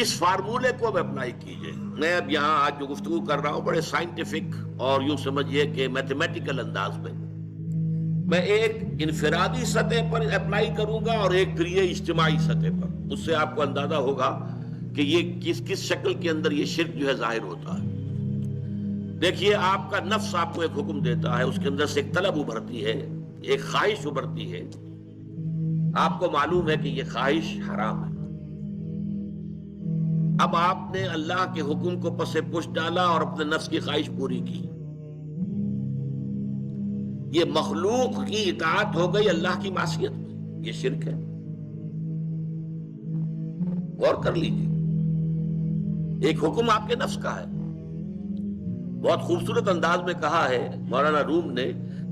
اس فارمولے کو اب اپلائی کیجئے. میں اب یہاں آج جو گفتگو کر رہا ہوں بڑے سائنٹیفک اور یوں سمجھیے کہ میتھمیٹیکل انداز میں ایک انفرادی سطح پر اپلائی کروں گا اور ایک پھر یہ اجتماعی سطح پر. اس سے آپ کو اندازہ ہوگا کہ یہ کس شکل کے اندر یہ شرک جو ہے ظاہر ہوتا ہے. دیکھیے آپ کا نفس آپ کو ایک حکم دیتا ہے، اس کے اندر سے ایک طلب ابھرتی ہے، ایک خواہش ابھرتی ہے. آپ کو معلوم ہے کہ یہ خواہش حرام ہے. اب آپ نے اللہ کے حکم کو پس پش ڈالا اور اپنے نفس کی خواہش پوری کی. یہ مخلوق کی اطاعت ہو گئی اللہ کی معصیت میں، یہ شرک ہے. غور کر لیجیے، ایک حکم آپ کے نفس کا ہے. بہت خوبصورت انداز میں کہا ہے مولانا روم نے،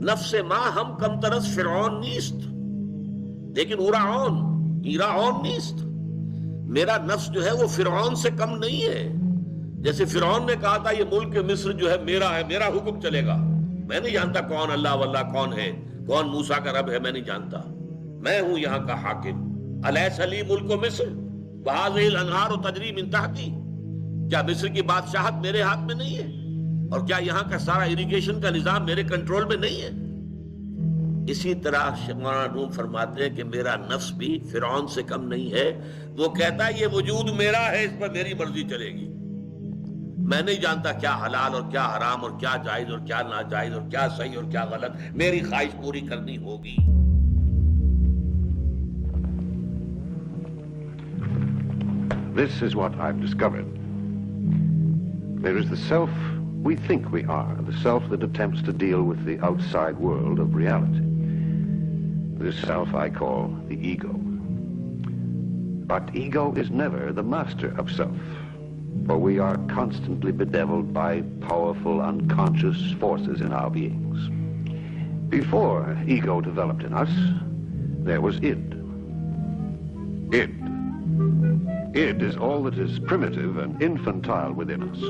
نفس ما ہم کم ترس فرعون نیست لیکن ایراون نیست. میرا نفس جو ہے وہ فرعون سے کم نہیں ہے. جیسے فرعون نے کہا تھا یہ ملک مصر جو ہے میرا ہے، میرا حکم چلے گا، میں نہیں جانتا کون اللہ واللہ کون ہے، کون موسیٰ کا رب ہے، میں نہیں جانتا، میں ہوں یہاں کا حاکم. الیس لی ملک مصر وہذہ الانہار تجری من تحتی. کیا مصر کی بادشاہت میرے ہاتھ میں نہیں ہے؟ اور کیا یہاں کا سارا اریگیشن کا نظام میرے کنٹرول میں نہیں ہے؟ اسی طرح مولانا روم فرماتے ہیں کہ میرا نفس بھی فرعون سے کم نہیں ہے. وہ کہتا ہے یہ وجود میرا ہے، اس پر میری مرضی چلے گی. میں نہیں جانتا کیا حلال اور کیا حرام اور کیا جائز اور کیا ناجائز اور کیا صحیح اور کیا غلط، میری خواہش پوری کرنی ہوگی. This is what I've discovered. There is the self we think we are, the self that attempts to deal with the outside world of reality. This self I call the ego. But ego is never the master of self, for we are constantly bedeviled by powerful unconscious forces in our beings. Before ego developed in us, there was id. Id is all that is primitive and infantile within us.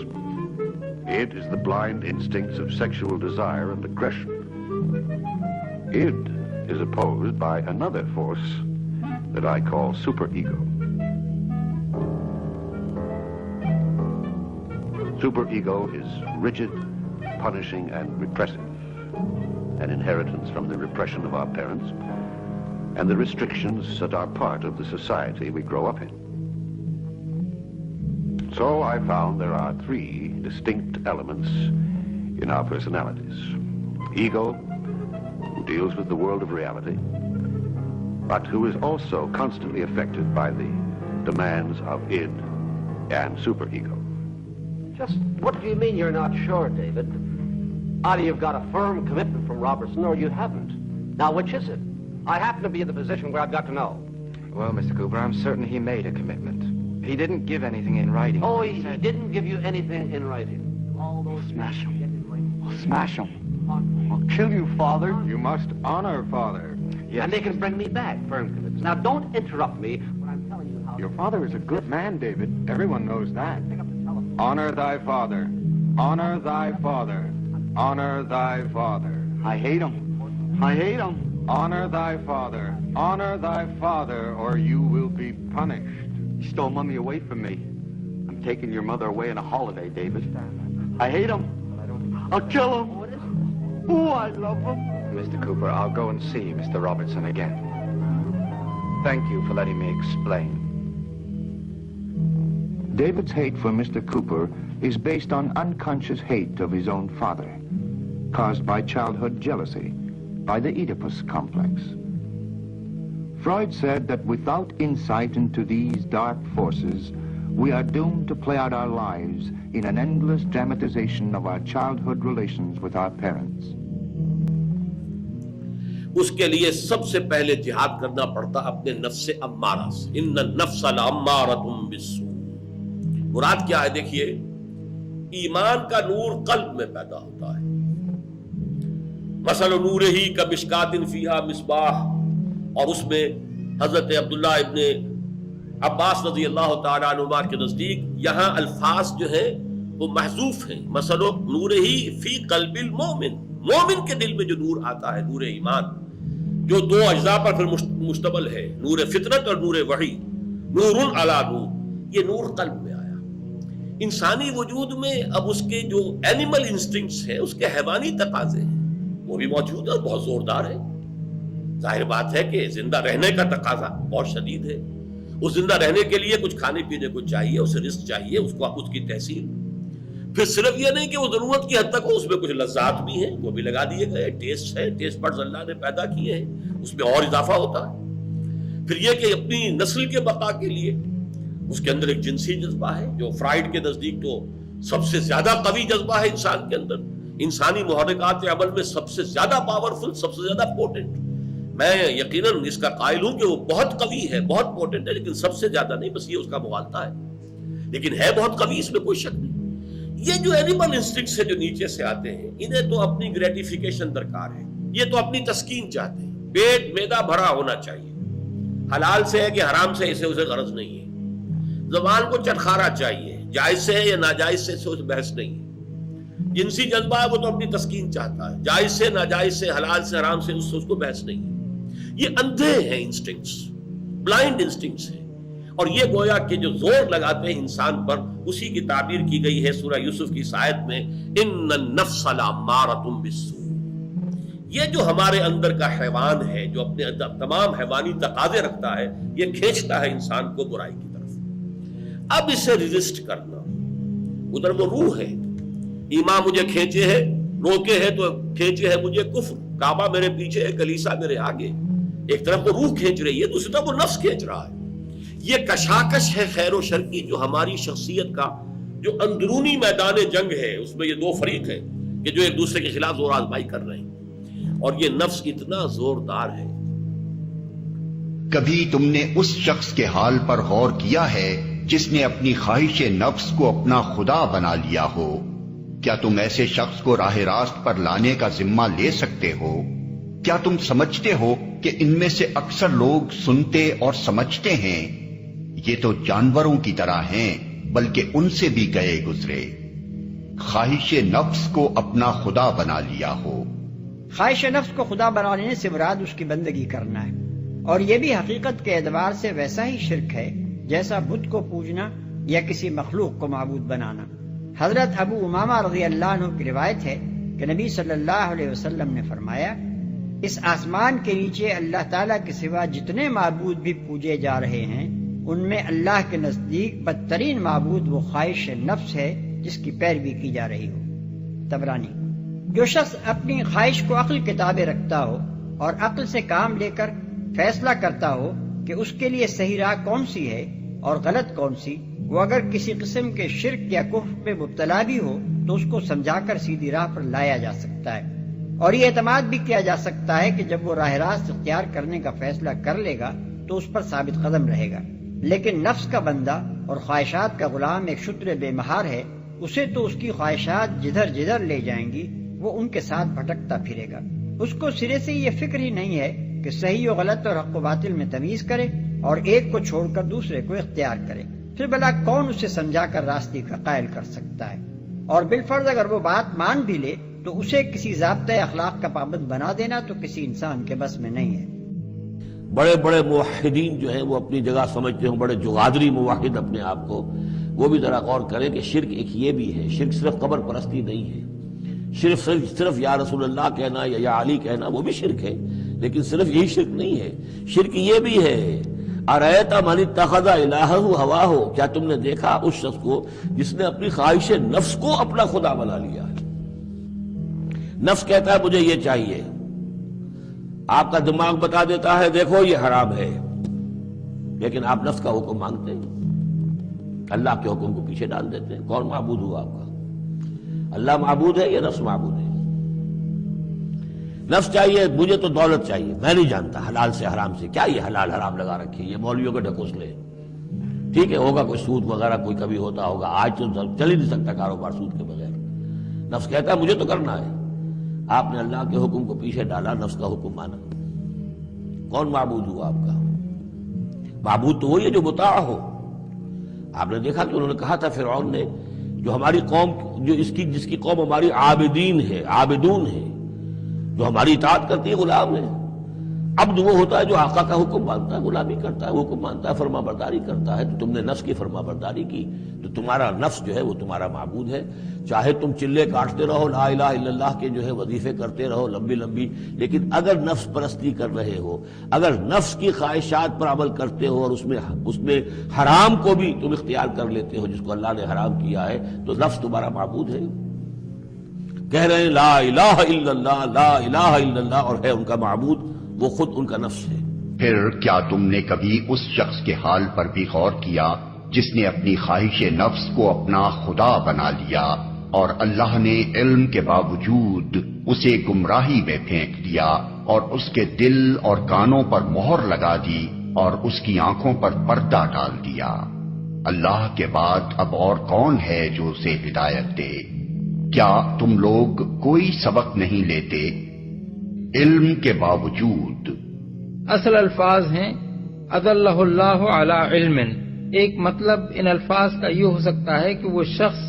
Id is the blind instincts of sexual desire and aggression. Id is opposed by another force that I call superego. Superego is rigid, punishing, and repressive, an inheritance from the repression of our parents and the restrictions that are part of the society we grow up in. So I found there are three distinct elements in our personalities. Ego, who deals with the world of reality, but who is also constantly affected by the demands of id and superego. Just what do you mean you're not sure, David? Either you've got a firm commitment from Robertson or you haven't. Now, which is it? I happen to be in the position where I've got to know. Well, Mr. Cooper, I'm certain he made a commitment. He didn't give anything in writing. Oh, he didn't give you anything in writing. Smash him. I'll smash him. I'll kill you, Father. You must honor Father. Yes. And they can bring me back firm commitments. Now, don't interrupt me when I'm telling you how... Your father is a good man, David. Everyone knows that. Pick up the telephone. Honor thy father. Honor thy father. Honor thy father. I hate him. I hate him. Honor thy father. Honor thy father, or you will be punished. He stole Mommy away from me. I'm taking your mother away on a holiday, David. I hate him. I'll kill him. Oh, I love him. Mr. Cooper, I'll go and see Mr. Robertson again. Thank you for letting me explain. David's hate for Mr. Cooper is based on unconscious hate of his own father, caused by childhood jealousy, by the Oedipus complex. Freud said that without insight into these dark forces, we are doomed to play out our lives in an endless dramatization of our childhood relations with our parents. اس کے لیے سب سے پہلے جہاد کرنا پڑتا اپنے نفس امارہ سے. ان النفس لامارۃ بالسوء. مراد کیا ہے؟ دیکھیے، ایمان کا نور قلب میں پیدا ہوتا ہے. مثل نورہ کمشکاۃ فیہا مصباح، اور اس میں حضرت عبداللہ ابن عباس رضی اللہ تعالیٰ عنہما کے نزدیک یہاں الفاظ جو ہیں وہ محذوف ہیں. مثل نورہ فی قلب المومن، مومن کے دل میں جو نور آتا ہے، نور ایمان، جو دو اجزاء پر پھر مشتمل ہے، نور فطرت اور نور وحی. نور علی نور، یہ نور قلب میں آیا. انسانی وجود میں اب اس کے جو اینیمل انسٹنکٹس ہیں، اس کے حیوانی تقاضے ہیں، وہ بھی موجود ہے اور بہت زوردار ہے. ظاہر بات ہے کہ زندہ رہنے کا تقاضا بہت شدید ہے. اس زندہ رہنے کے لیے کچھ کھانے پینے کو چاہیے، اسے رزق چاہیے، اس کی تحصیل. پھر صرف یہ نہیں کہ وہ ضرورت کی حد تک ہو، اس میں کچھ لذات بھی ہیں، وہ بھی لگا دیے گئے. ٹیسٹ ہے، ٹیسٹ بڈز اللہ نے پیدا کیے ہیں، اس میں اور اضافہ ہوتا ہے. پھر یہ کہ اپنی نسل کے بقا کے لیے اس کے اندر ایک جنسی جذبہ ہے، جو فرائیڈ کے نزدیک تو سب سے زیادہ قوی جذبہ ہے انسان کے اندر. انسانی محرکات عمل میں سب سے زیادہ پاورفل، سب سے زیادہ پوٹنٹ. میں یقیناً اس کا قائل ہوں کہ وہ بہت قوی ہے، بہت پوٹنٹ ہے، لیکن سب سے زیادہ نہیں، بس یہ اس کا مغالطہ ہے. لیکن ہے بہت قوی، اس میں کوئی شک نہیں. یہ جو اینیمل انسٹنکٹس ہیں جو نیچے سے آتے ہیں، انہیں تو اپنی گریٹیفیکیشن درکار ہے. یہ تو اپنی تسکین چاہتے ہیں. پیٹ میدا بھرا ہونا چاہیے. حلال سے ہے کہ حرام سے، اسے غرض نہیں ہے. زبان کو چٹخارا چاہیے، جائز سے ہے یا ناجائز سے اسے بحث نہیں ہے. جنسی جذبہ ہے وہ تو اپنی تسکین چاہتا ہے، جائز سے ناجائز سے، حلال سے حرام سے، اس کو بحث نہیں ہے. یہ اندھے ہیں انسٹنکٹس، بلائنڈ انسٹنکٹس ہیں. اور یہ گویا کہ جو زور لگاتے ہیں انسان پر، اسی کی تعبیر کی گئی ہے سورہ یوسف کی اس آیت میں، ان النفس لامارۃ بالسوء. یہ جو ہمارے اندر کا حیوان ہے، جو اپنے اندر تمام حیوانی تقاضے رکھتا ہے، یہ کھینچتا ہے انسان کو برائی کی طرف. اب اسے ریزسٹ کرنا، ادھر وہ روح ہے. ایمان مجھے کھینچے ہے، روکے ہے تو کھینچے ہے مجھے کفر. کعبہ میرے پیچھے ہے، کلیسا میرے آگے. ایک طرف وہ روح کھینچ رہی ہے، دوسری طرف وہ نفس کھینچ رہا ہے. یہ کشاکش ہے خیر و شر کی، جو ہماری شخصیت کا جو اندرونی میدان جنگ ہے، اس میں یہ دو فریق ہیں کہ جو ایک دوسرے کے خلاف زور آزمائی کر رہے ہیں. اور یہ نفس اتنا زوردار ہے. کبھی تم نے اس شخص کے حال پر غور کیا ہے جس نے اپنی خواہش نفس کو اپنا خدا بنا لیا ہو؟ کیا تم ایسے شخص کو راہ راست پر لانے کا ذمہ لے سکتے ہو؟ کیا تم سمجھتے ہو کہ ان میں سے اکثر لوگ سنتے اور سمجھتے ہیں؟ یہ تو جانوروں کی طرح ہیں، بلکہ ان سے بھی گئے گزرے. خواہش نفس کو اپنا خدا بنا لیا ہو. خواہش نفس کو خدا بنا لینے سے مراد اس کی بندگی کرنا ہے، اور یہ بھی حقیقت کے اعتبار سے ویسا ہی شرک ہے جیسا بت کو پوجنا یا کسی مخلوق کو معبود بنانا. حضرت ابو امامہ رضی اللہ عنہ کی روایت ہے کہ نبی صلی اللہ علیہ وسلم نے فرمایا، اس آسمان کے نیچے اللہ تعالیٰ کے سوا جتنے معبود بھی پوجے جا رہے ہیں، ان میں اللہ کے نزدیک بدترین معبود وہ خواہش نفس ہے جس کی پیروی کی جا رہی ہو. طبرانی. جو شخص اپنی خواہش کو عقل کے تابع رکھتا ہو اور عقل سے کام لے کر فیصلہ کرتا ہو کہ اس کے لیے صحیح راہ کون سی ہے اور غلط کون سی، وہ اگر کسی قسم کے شرک یا کفر میں مبتلا بھی ہو تو اس کو سمجھا کر سیدھی راہ پر لایا جا سکتا ہے. اور یہ اعتماد بھی کیا جا سکتا ہے کہ جب وہ راہ راست اختیار کرنے کا فیصلہ کر لے گا تو اس پر ثابت قدم رہے گا. لیکن نفس کا بندہ اور خواہشات کا غلام ایک شتر بے مہار ہے. اسے تو اس کی خواہشات جدھر جدھر لے جائیں گی، وہ ان کے ساتھ بھٹکتا پھرے گا. اس کو سرے سے یہ فکر ہی نہیں ہے کہ صحیح و غلط اور حق و باطل میں تمیز کرے اور ایک کو چھوڑ کر دوسرے کو اختیار کرے. پھر بھلا کون اسے سمجھا کر راستے کا قائل کر سکتا ہے؟ اور بالفرض اگر وہ بات مان بھی لے تو اسے کسی ضابطۂ اخلاق کا پابند بنا دینا تو کسی انسان کے بس میں نہیں ہے. بڑے بڑے موحدین جو ہیں وہ اپنی جگہ سمجھتے ہیں، بڑے جغادری موحد اپنے آپ کو، وہ بھی ذرا غور کریں کہ شرک ایک یہ بھی ہے. شرک صرف قبر پرستی نہیں ہے. صرف یا رسول اللہ کہنا یا علی کہنا وہ بھی شرک ہے، لیکن صرف یہی شرک نہیں ہے. شرک یہ بھی ہے، ارأیت من اتخذ الہہ ہواہ، کیا تم نے دیکھا اس شخص کو جس نے اپنی خواہش نفس کو اپنا خدا بنا لیا ہے. نفس کہتا ہے مجھے یہ چاہیے، آپ کا دماغ بتا دیتا ہے دیکھو یہ حرام ہے، لیکن آپ نفس کا حکم مانگتے ہیں، اللہ کے حکم کو پیچھے ڈال دیتے ہیں. کون معبود ہوا آپ کا؟ اللہ معبود ہے یا نفس معبود ہے؟ نفس چاہیے مجھے تو دولت چاہیے، میں نہیں جانتا حلال سے حرام سے کیا، یہ حلال حرام لگا رکھے یہ مولویوں کے ڈھکوسلے. ٹھیک ہے ہوگا کوئی سود وغیرہ کوئی کبھی ہوتا ہوگا، آج تو چل ہی نہیں سکتا کاروبار سود کے بغیر. نفس کہتا ہے مجھے تو کرنا ہے. آپ نے اللہ کے حکم کو پیچھے ڈالا، نفس کا حکم مانا. کون معبود ہوا آپ کا؟ معبود تو وہی ہے جو مطاع ہو. آپ نے دیکھا کہ انہوں نے کہا تھا فرعون نے، جو ہماری قوم جو جس کی قوم ہماری عابدین ہے، عابدون ہے، جو ہماری اطاعت کرتی ہے، غلام ہے. عبد وہ ہوتا ہے جو آقا کا حکم مانتا ہے، غلامی کرتا ہے، حکم مانتا ہے، فرما برداری کرتا ہے. تو تم نے نفس کی فرما برداری کی تو تمہارا نفس جو ہے وہ تمہارا معبود ہے. چاہے تم چلے کاٹتے رہو، لا الہ الا اللہ کے جو ہے وظیفے کرتے رہو لمبی لمبی، لیکن اگر نفس پرستی کر رہے ہو، اگر نفس کی خواہشات پر عمل کرتے ہو اور اس میں حرام کو بھی تم اختیار کر لیتے ہو جس کو اللہ نے حرام کیا ہے، تو نفس تمہارا معبود ہے. کہہ رہے ہیں لا الہ الا اللہ، لا الہ الا اللہ، اور ہے ان کا معبود وہ خود ان کا نفس ہے. پھر کیا تم نے کبھی اس شخص کے حال پر بھی غور کیا جس نے اپنی خواہش نفس کو اپنا خدا بنا لیا اور اللہ نے علم کے باوجود اسے گمراہی میں پھینک دیا اور اس کے دل اور کانوں پر مہر لگا دی اور اس کی آنکھوں پر پردہ ڈال دیا؟ اللہ کے بعد اب اور کون ہے جو اسے ہدایت دے؟ کیا تم لوگ کوئی سبق نہیں لیتے؟ علم کے باوجود اصل الفاظ ہیں اضلہ اللہ علی علم. ایک مطلب ان الفاظ کا یہ ہو سکتا ہے کہ وہ شخص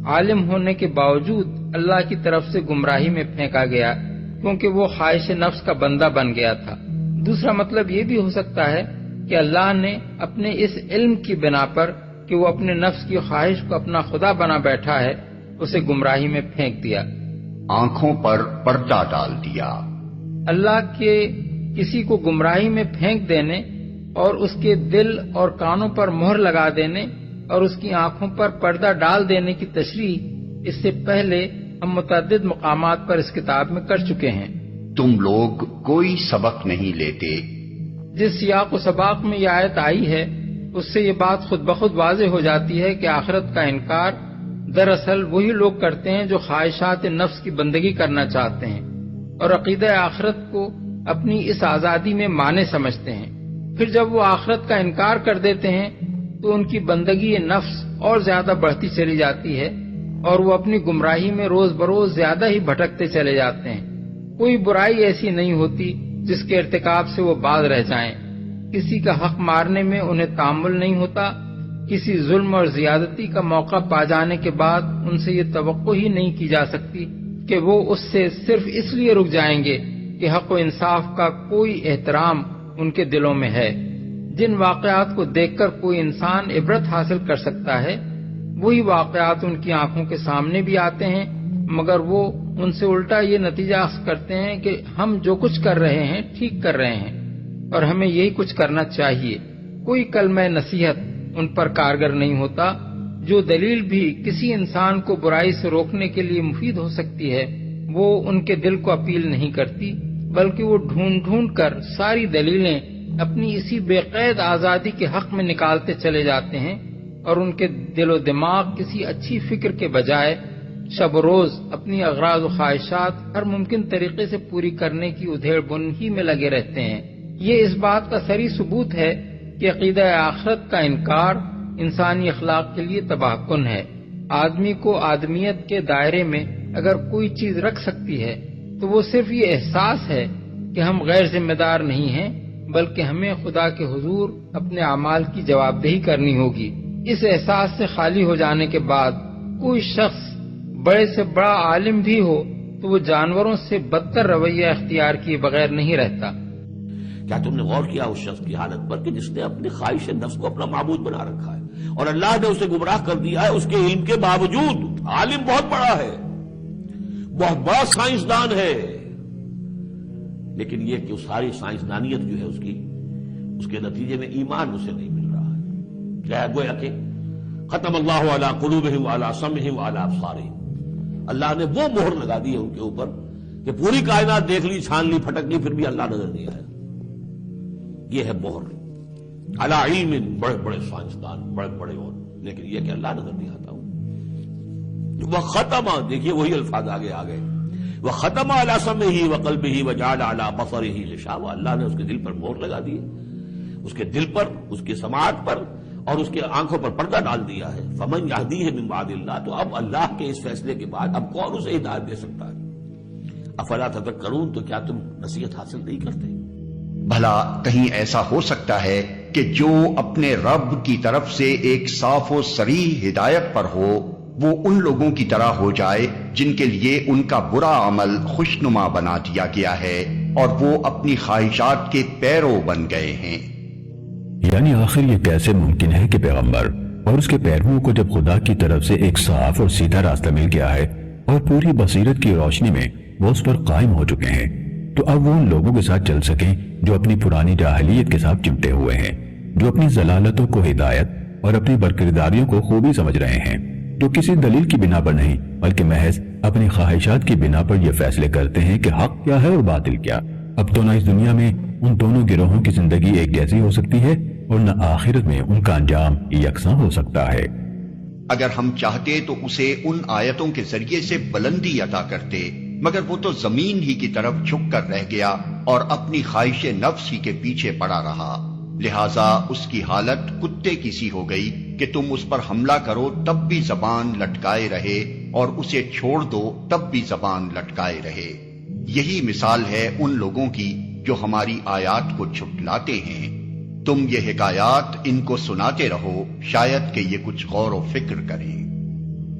عالم ہونے کے باوجود اللہ کی طرف سے گمراہی میں پھینکا گیا کیونکہ وہ خواہش نفس کا بندہ بن گیا تھا. دوسرا مطلب یہ بھی ہو سکتا ہے کہ اللہ نے اپنے اس علم کی بنا پر کہ وہ اپنے نفس کی خواہش کو اپنا خدا بنا بیٹھا ہے اسے گمراہی میں پھینک دیا، آنکھوں پر پردہ ڈال دیا. اللہ کے کسی کو گمراہی میں پھینک دینے اور اس کے دل اور کانوں پر مہر لگا دینے اور اس کی آنکھوں پر پردہ ڈال دینے کی تشریح اس سے پہلے ہم متعدد مقامات پر اس کتاب میں کر چکے ہیں. تم لوگ کوئی سبق نہیں لیتے. جس سیاق و سباق میں یہ آیت آئی ہے اس سے یہ بات خود بخود واضح ہو جاتی ہے کہ آخرت کا انکار دراصل وہی لوگ کرتے ہیں جو خواہشات نفس کی بندگی کرنا چاہتے ہیں اور عقیدہ آخرت کو اپنی اس آزادی میں مانے سمجھتے ہیں. پھر جب وہ آخرت کا انکار کر دیتے ہیں تو ان کی بندگی نفس اور زیادہ بڑھتی چلی جاتی ہے اور وہ اپنی گمراہی میں روز بروز زیادہ ہی بھٹکتے چلے جاتے ہیں. کوئی برائی ایسی نہیں ہوتی جس کے ارتکاب سے وہ باز رہ جائیں. کسی کا حق مارنے میں انہیں تحمل نہیں ہوتا. کسی ظلم اور زیادتی کا موقع پا جانے کے بعد ان سے یہ توقع ہی نہیں کی جا سکتی کہ وہ اس سے صرف اس لیے رک جائیں گے کہ حق و انصاف کا کوئی احترام ان کے دلوں میں ہے. جن واقعات کو دیکھ کر کوئی انسان عبرت حاصل کر سکتا ہے وہی واقعات ان کی آنکھوں کے سامنے بھی آتے ہیں، مگر وہ ان سے الٹا یہ نتیجہ اخذ کرتے ہیں کہ ہم جو کچھ کر رہے ہیں ٹھیک کر رہے ہیں اور ہمیں یہی کچھ کرنا چاہیے. کوئی کلمہ نصیحت ان پر کارگر نہیں ہوتا. جو دلیل بھی کسی انسان کو برائی سے روکنے کے لیے مفید ہو سکتی ہے وہ ان کے دل کو اپیل نہیں کرتی، بلکہ وہ ڈھونڈ ڈھونڈ کر ساری دلیلیں اپنی اسی بے قید آزادی کے حق میں نکالتے چلے جاتے ہیں اور ان کے دل و دماغ کسی اچھی فکر کے بجائے شب و روز اپنی اغراض و خواہشات ہر ممکن طریقے سے پوری کرنے کی ادھیڑ بن ہی میں لگے رہتے ہیں. یہ اس بات کا صریح ثبوت ہے کہ عقیدہ آخرت کا انکار انسانی اخلاق کے لیے تباہ کن ہے. آدمی کو آدمیت کے دائرے میں اگر کوئی چیز رکھ سکتی ہے تو وہ صرف یہ احساس ہے کہ ہم غیر ذمہ دار نہیں ہیں، بلکہ ہمیں خدا کے حضور اپنے اعمال کی جواب دہی کرنی ہوگی. اس احساس سے خالی ہو جانے کے بعد کوئی شخص بڑے سے بڑا عالم بھی ہو تو وہ جانوروں سے بدتر رویہ اختیار کیے بغیر نہیں رہتا. کیا تم نے غور کیا اس شخص کی حالت پر کہ جس نے اپنی خواہش نفس کو اپنا معبود بنا رکھا ہے اور اللہ نے اسے گمراہ کر دیا ہے اس کے علم کے باوجود؟ عالم بہت بڑا ہے، بہت بڑا سائنسدان ہے، لیکن یہ کہ اس ساری سائنسدانیت جو ہے اس کے نتیجے میں ایمان اسے نہیں مل رہا ہے. کیا گویا کہ ختم اللہ علی قلوبہم وعلی سمعہم وعلی ابصارہم، اللہ نے وہ مہر لگا دی ہے ان کے اوپر کہ پوری کائنات دیکھ لی، چھان لی، پھٹک لی، پھر بھی اللہ نظر نہیں آیا. یہ ہے مہر. علی علم، بڑے بڑے سائنسدان، بڑے بڑے، اور لیکن یہ کہ اللہ نظر نہیں آتا ہوں. وہ ختم، دیکھیے وہی الفاظ آگے آ گئے، وہ ختم علی سمعہ وقلبہ وجعل علی بصرہ غشاوہ، اللہ نے اس کے دل پر مہر لگا دی ہے، اس کے دل پر، اس کی سماعت پر اور اس کے آنکھوں پر پردہ ڈال دیا ہے. فمن یہدیہ من بعد اللہ، تو اب اللہ کے اس فیصلے کے بعد اب کون اسے ہدایت دے سکتا ہے؟ افلا تذکرون، تو کیا تم نصیحت حاصل نہیں کرتے؟ بھلا کہیں ایسا ہو سکتا ہے کہ جو اپنے رب کی طرف سے ایک صاف و صریح ہدایت پر ہو وہ ان لوگوں کی طرح ہو جائے جن کے لیے ان کا برا عمل خوشنما بنا دیا گیا ہے اور وہ اپنی خواہشات کے پیرو بن گئے ہیں۔ یعنی آخر یہ کیسے ممکن ہے کہ پیغمبر اور اس کے پیرووں کو جب خدا کی طرف سے ایک صاف اور سیدھا راستہ مل گیا ہے اور پوری بصیرت کی روشنی میں وہ اس پر قائم ہو چکے ہیں، تو اب وہ ان لوگوں کے ساتھ چل سکیں جو اپنی پرانی جاہلیت کے ساتھ چمٹے ہوئے ہیں، جو اپنی ضلالتوں کو ہدایت اور اپنی برکرداریوں کو خوبی سمجھ رہے ہیں، جو کسی دلیل کی بنا پر نہیں بلکہ محض اپنی خواہشات کی بنا پر یہ فیصلے کرتے ہیں کہ حق کیا ہے اور باطل کیا۔ اب تو نہ اس دنیا میں ان دونوں گروہوں کی زندگی ایک جیسی ہو سکتی ہے اور نہ آخرت میں ان کا انجام یکساں ہو سکتا ہے۔ اگر ہم چاہتے تو اسے ان آیتوں کے ذریعے سے بلندی عطا کرتے، مگر وہ تو زمین ہی کی طرف جھک کر رہ گیا اور اپنی خواہش نفس ہی کے پیچھے پڑا رہا، لہٰذا اس کی حالت کتے کی سی ہو گئی کہ تم اس پر حملہ کرو تب بھی زبان لٹکائے رہے اور اسے چھوڑ دو تب بھی زبان لٹکائے رہے۔ یہی مثال ہے ان لوگوں کی جو ہماری آیات کو جھٹلاتے ہیں۔ تم یہ حکایات ان کو سناتے رہو، شاید کہ یہ کچھ غور و فکر کریں،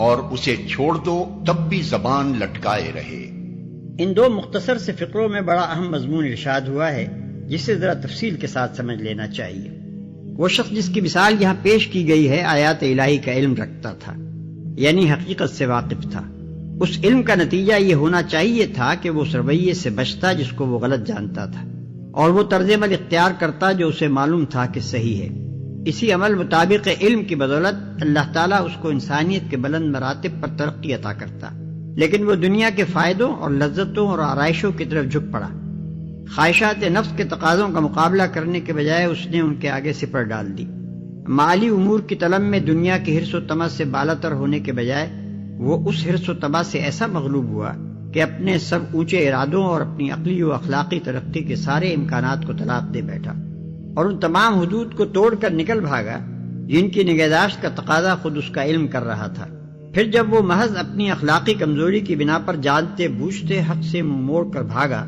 اور اسے چھوڑ دو تب بھی زبان لٹکائے رہے۔ ان دو مختصر سے فقروں میں بڑا اہم مضمون ارشاد ہوا ہے جسے ذرا تفصیل کے ساتھ سمجھ لینا چاہیے۔ وہ شخص جس کی مثال یہاں پیش کی گئی ہے آیات الہی کا علم رکھتا تھا، یعنی حقیقت سے واقف تھا۔ اس علم کا نتیجہ یہ ہونا چاہیے تھا کہ وہ اس رویے سے بچتا جس کو وہ غلط جانتا تھا، اور وہ طرز عمل اختیار کرتا جو اسے معلوم تھا کہ صحیح ہے۔ اسی عمل مطابق علم کی بدولت اللہ تعالیٰ اس کو انسانیت کے بلند مراتب پر ترقی عطا کرتا، لیکن وہ دنیا کے فائدوں اور لذتوں اور آرائشوں کی طرف جھک پڑا۔ خواہشات نفس کے تقاضوں کا مقابلہ کرنے کے بجائے اس نے ان کے آگے سپر ڈال دی۔ مالی امور کی طلب میں دنیا کے حرص و طمع سے بالاتر ہونے کے بجائے وہ اس حرص و طمع سے ایسا مغلوب ہوا کہ اپنے سب اونچے ارادوں اور اپنی عقلی و اخلاقی ترقی کے سارے امکانات کو طلاق دے بیٹھا، اور ان تمام حدود کو توڑ کر نکل بھاگا جن کی نگہداشت کا تقاضا خود اس کا علم کر رہا تھا۔ پھر جب وہ محض اپنی اخلاقی کمزوری کی بنا پر جانتے بوجھتے حق سے منہ موڑ کر بھاگا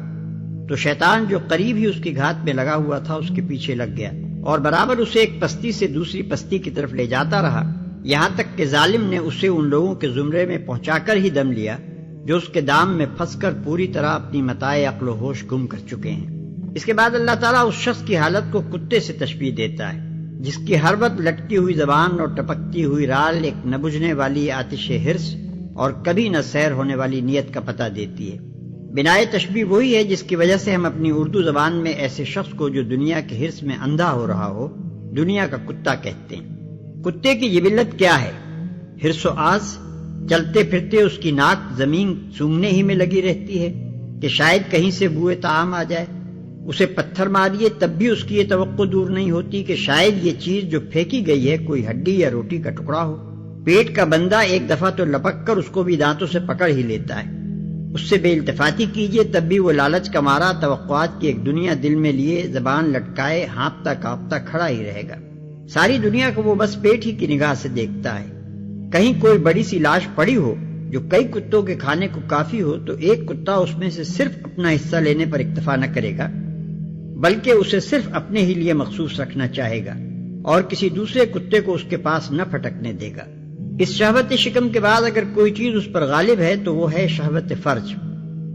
تو شیطان جو قریب ہی اس کی گھات میں لگا ہوا تھا اس کے پیچھے لگ گیا اور برابر اسے ایک پستی سے دوسری پستی کی طرف لے جاتا رہا، یہاں تک کہ ظالم نے اسے ان لوگوں کے زمرے میں پہنچا کر ہی دم لیا جو اس کے دام میں پھنس کر پوری طرح اپنی متاع عقل و ہوش گم کر چکے ہیں۔ اس کے بعد اللہ تعالیٰ اس شخص کی حالت کو کتے سے تشبیہ دیتا ہے جس کی ہر وقت لٹکی ہوئی زبان اور ٹپکتی ہوئی رال ایک نہ بجھنے والی آتش حرص اور کبھی نہ سیر ہونے والی نیت کا پتہ دیتی ہے۔ بنائے تشبیہ وہی ہے جس کی وجہ سے ہم اپنی اردو زبان میں ایسے شخص کو جو دنیا کے حرص میں اندھا ہو رہا ہو دنیا کا کتا کہتے ہیں۔ کتے کی جبلت کیا ہے؟ حرص و آز، چلتے پھرتے اس کی ناک زمین سونگھنے ہی میں لگی رہتی ہے کہ شاید کہیں سے بوئے طعام آ جائے۔ اسے پتھر ماریے تب بھی اس کی یہ توقع دور نہیں ہوتی کہ شاید یہ چیز جو پھینکی گئی ہے کوئی ہڈی یا روٹی کا ٹکڑا ہو۔ پیٹ کا بندہ ایک دفعہ تو لپک کر اس کو بھی دانتوں سے پکڑ ہی لیتا ہے، اس سے بے التفاتی کیجیے تب بھی وہ لالچ کا مارا توقعات کی ایک دنیا دل میں لیے زبان لٹکائے ہانپتا کانپتا کھڑا ہی رہے گا۔ ساری دنیا کو وہ بس پیٹ ہی کی نگاہ سے دیکھتا ہے۔ کہیں کوئی بڑی سی لاش پڑی ہو جو کئی کتوں کے کھانے کو کافی ہو تو ایک کتا اس میں سے صرف اپنا حصہ لینے پر اکتفا نہ کرے گا بلکہ اسے صرف اپنے ہی لیے مخصوص رکھنا چاہے گا اور کسی دوسرے کتے کو اس کے پاس نہ پھٹکنے دے گا۔ اس شہوت شکم کے بعد اگر کوئی چیز اس پر غالب ہے تو وہ ہے شہوت فرج۔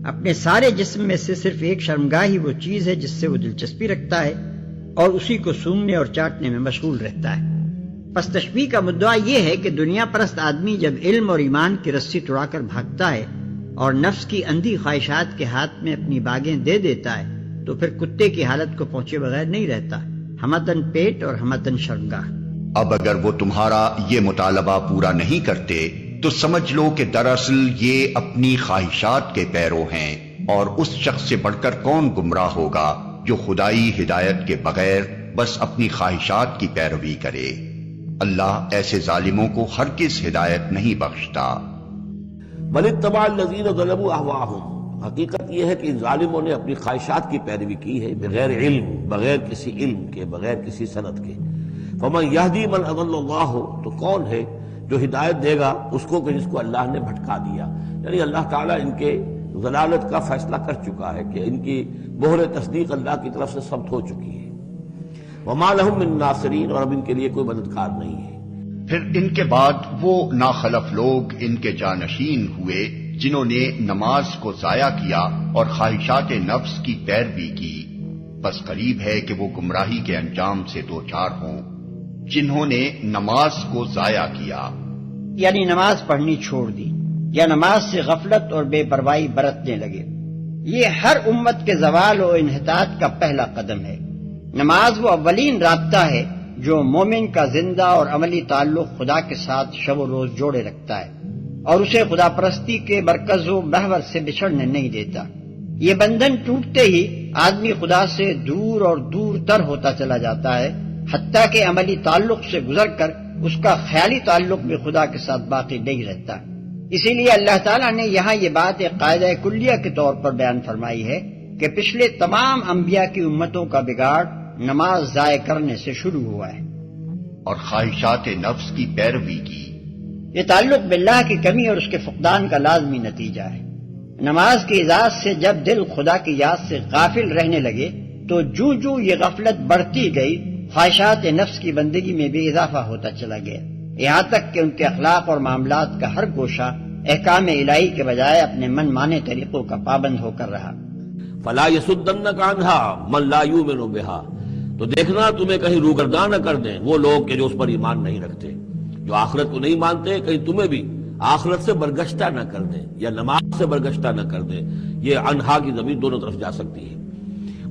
اپنے سارے جسم میں سے صرف ایک شرمگاہ ہی وہ چیز ہے جس سے وہ دلچسپی رکھتا ہے اور اسی کو سونگھنے اور چاٹنے میں مشغول رہتا ہے۔ پس تشبیہ کا مدعا یہ ہے کہ دنیا پرست آدمی جب علم اور ایمان کی رسی توڑا کر بھاگتا ہے اور نفس کی اندھی خواہشات کے ہاتھ میں اپنی باغیں دے دیتا ہے تو پھر کتے کی حالت کو پہنچے بغیر نہیں رہتا، ہمتن پیٹ اور ہمتن شرمگاہ۔ اب اگر وہ تمہارا یہ مطالبہ پورا نہیں کرتے تو سمجھ لو کہ دراصل یہ اپنی خواہشات کے پیرو ہیں، اور اس شخص سے بڑھ کر کون گمراہ ہوگا جو خدائی ہدایت کے بغیر بس اپنی خواہشات کی پیروی کرے۔ اللہ ایسے ظالموں کو ہرگز ہدایت نہیں بخشتا۔ بل اتبع الذین ظلموا اہواءہم، حقیقت یہ ہے کہ ان ظالموں نے اپنی خواہشات کی پیروی کی ہے بغیر علم، بغیر کسی علم کے، بغیر کسی سند کے۔ فمن یہدی من اضل اللہ، تو کون ہے جو ہدایت دے گا اس کو کہ جس کو اللہ نے بھٹکا دیا؟ یعنی اللہ تعالیٰ ان کے ضلالت کا فیصلہ کر چکا ہے کہ ان کی مہر تصدیق اللہ کی طرف سے ثبت ہو چکی ہے۔ وما لهم من ناصرین، اور اب ان کے لیے کوئی مددگار نہیں ہے۔ پھر ان کے بعد وہ ناخلف لوگ ان کے جانشین ہوئے جنہوں نے نماز کو ضائع کیا اور خواہشات نفس کی پیروی کی، بس قریب ہے کہ وہ گمراہی کے انجام سے دوچار ہوں۔ جنہوں نے نماز کو ضائع کیا یعنی نماز پڑھنی چھوڑ دی یا نماز سے غفلت اور بے پرواہی برتنے لگے، یہ ہر امت کے زوال و انحطاط کا پہلا قدم ہے۔ نماز وہ اولین رابطہ ہے جو مومن کا زندہ اور عملی تعلق خدا کے ساتھ شب و روز جوڑے رکھتا ہے اور اسے خدا پرستی کے مرکز و محور سے بچھڑنے نہیں دیتا۔ یہ بندھن ٹوٹتے ہی آدمی خدا سے دور اور دور تر ہوتا چلا جاتا ہے، حتیٰ کہ عملی تعلق سے گزر کر اس کا خیالی تعلق بھی خدا کے ساتھ باقی نہیں رہتا۔ اسی لیے اللہ تعالیٰ نے یہاں یہ بات ایک قاعدہ کلیہ کے طور پر بیان فرمائی ہے کہ پچھلے تمام انبیاء کی امتوں کا بگاڑ نماز ضائع کرنے سے شروع ہوا ہے اور خواہشات نفس کی پیروی کی۔ یہ تعلق باللہ کی کمی اور اس کے فقدان کا لازمی نتیجہ ہے۔ نماز کی اجازت سے جب دل خدا کی یاد سے غافل رہنے لگے تو جو یہ غفلت بڑھتی گئی، خواہشات نفس کی بندگی میں بھی اضافہ ہوتا چلا گیا، یہاں تک کہ ان کے اخلاق اور معاملات کا ہر گوشہ احکام الہی کے بجائے اپنے من مانے طریقوں کا پابند ہو کر رہا۔ فلا یصدنک عنہا من لا یؤمن بہا، تو دیکھنا تمہیں کہیں روگرداں نہ کر دیں وہ لوگ کہ جو اس پر ایمان نہیں رکھتے، جو آخرت کو نہیں مانتے، کہیں تمہیں بھی آخرت سے برگشتہ نہ کر دیں یا نماز سے برگشتہ نہ کر دیں۔ یہ انہا کی ضمیر دونوں طرف جا سکتی ہے۔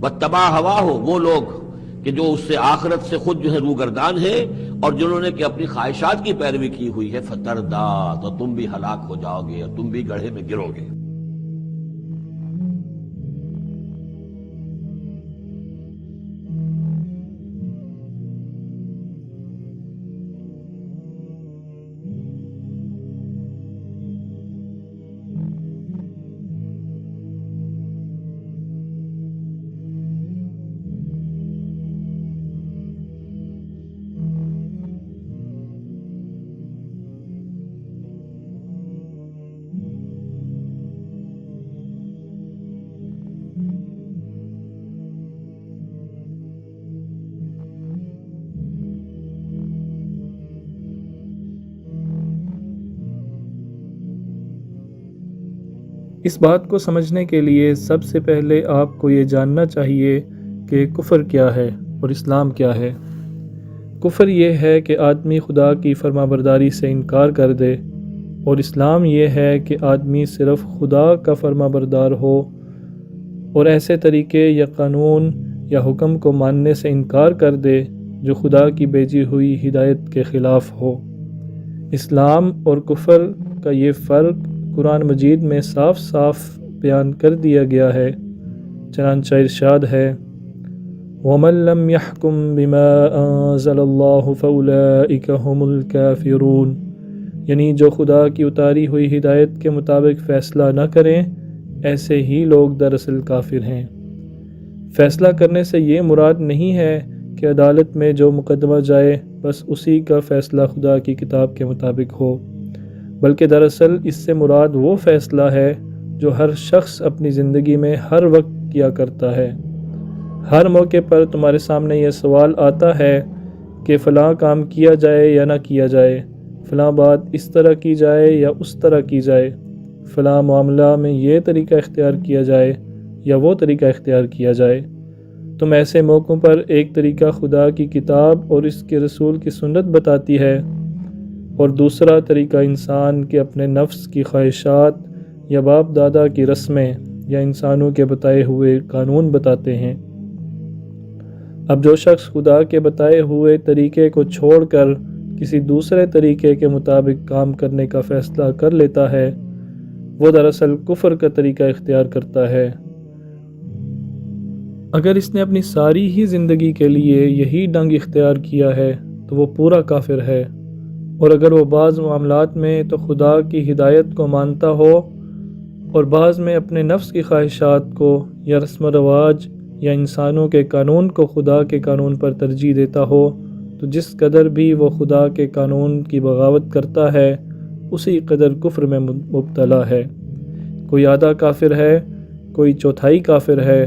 واتبع ہواہ، وہ لوگ کہ جو اس سے آخرت سے خود جو ہے روگردان ہے اور جنہوں نے کہ اپنی خواہشات کی پیروی کی ہوئی ہے، فتردا، تو تم بھی ہلاک ہو جاؤ گے اور تم بھی گڑھے میں گرو گے۔ اس بات کو سمجھنے کے لیے سب سے پہلے آپ کو یہ جاننا چاہیے کہ کفر کیا ہے اور اسلام کیا ہے۔ کفر یہ ہے کہ آدمی خدا کی فرما برداری سے انکار کر دے، اور اسلام یہ ہے کہ آدمی صرف خدا کا فرما بردار ہو اور ایسے طریقے یا قانون یا حکم کو ماننے سے انکار کر دے جو خدا کی بھیجی ہوئی ہدایت کے خلاف ہو۔ اسلام اور کفر کا یہ فرق قرآن مجید میں صاف صاف بیان کر دیا گیا ہے، چنانچہ ارشاد ہے وَمَن لَّمْ يَحْكُم بِمَا أَنزَلَ اللَّهُ فَأُولَٰئِكَ هُمُ الْكَافِرُونَ، یعنی جو خدا کی اتاری ہوئی ہدایت کے مطابق فیصلہ نہ کریں، ایسے ہی لوگ دراصل کافر ہیں۔ فیصلہ کرنے سے یہ مراد نہیں ہے کہ عدالت میں جو مقدمہ جائے بس اسی کا فیصلہ خدا کی کتاب کے مطابق ہو، بلکہ دراصل اس سے مراد وہ فیصلہ ہے جو ہر شخص اپنی زندگی میں ہر وقت کیا کرتا ہے۔ ہر موقع پر تمہارے سامنے یہ سوال آتا ہے کہ فلاں کام کیا جائے یا نہ کیا جائے، فلاں بات اس طرح کی جائے یا اس طرح کی جائے، فلاں معاملہ میں یہ طریقہ اختیار کیا جائے یا وہ طریقہ اختیار کیا جائے۔ تم ایسے موقعوں پر ایک طریقہ خدا کی کتاب اور اس کے رسول کی سنت بتاتی ہے، اور دوسرا طریقہ انسان کے اپنے نفس کی خواہشات یا باپ دادا کی رسمیں یا انسانوں کے بتائے ہوئے قانون بتاتے ہیں۔ اب جو شخص خدا کے بتائے ہوئے طریقے کو چھوڑ کر کسی دوسرے طریقے کے مطابق کام کرنے کا فیصلہ کر لیتا ہے، وہ دراصل کفر کا طریقہ اختیار کرتا ہے۔ اگر اس نے اپنی ساری ہی زندگی کے لیے یہی ڈنگ اختیار کیا ہے تو وہ پورا کافر ہے، اور اگر وہ بعض معاملات میں تو خدا کی ہدایت کو مانتا ہو اور بعض میں اپنے نفس کی خواہشات کو یا رسم و رواج یا انسانوں کے قانون کو خدا کے قانون پر ترجیح دیتا ہو، تو جس قدر بھی وہ خدا کے قانون کی بغاوت کرتا ہے اسی قدر کفر میں مبتلا ہے۔ کوئی آدھا کافر ہے، کوئی چوتھائی کافر ہے،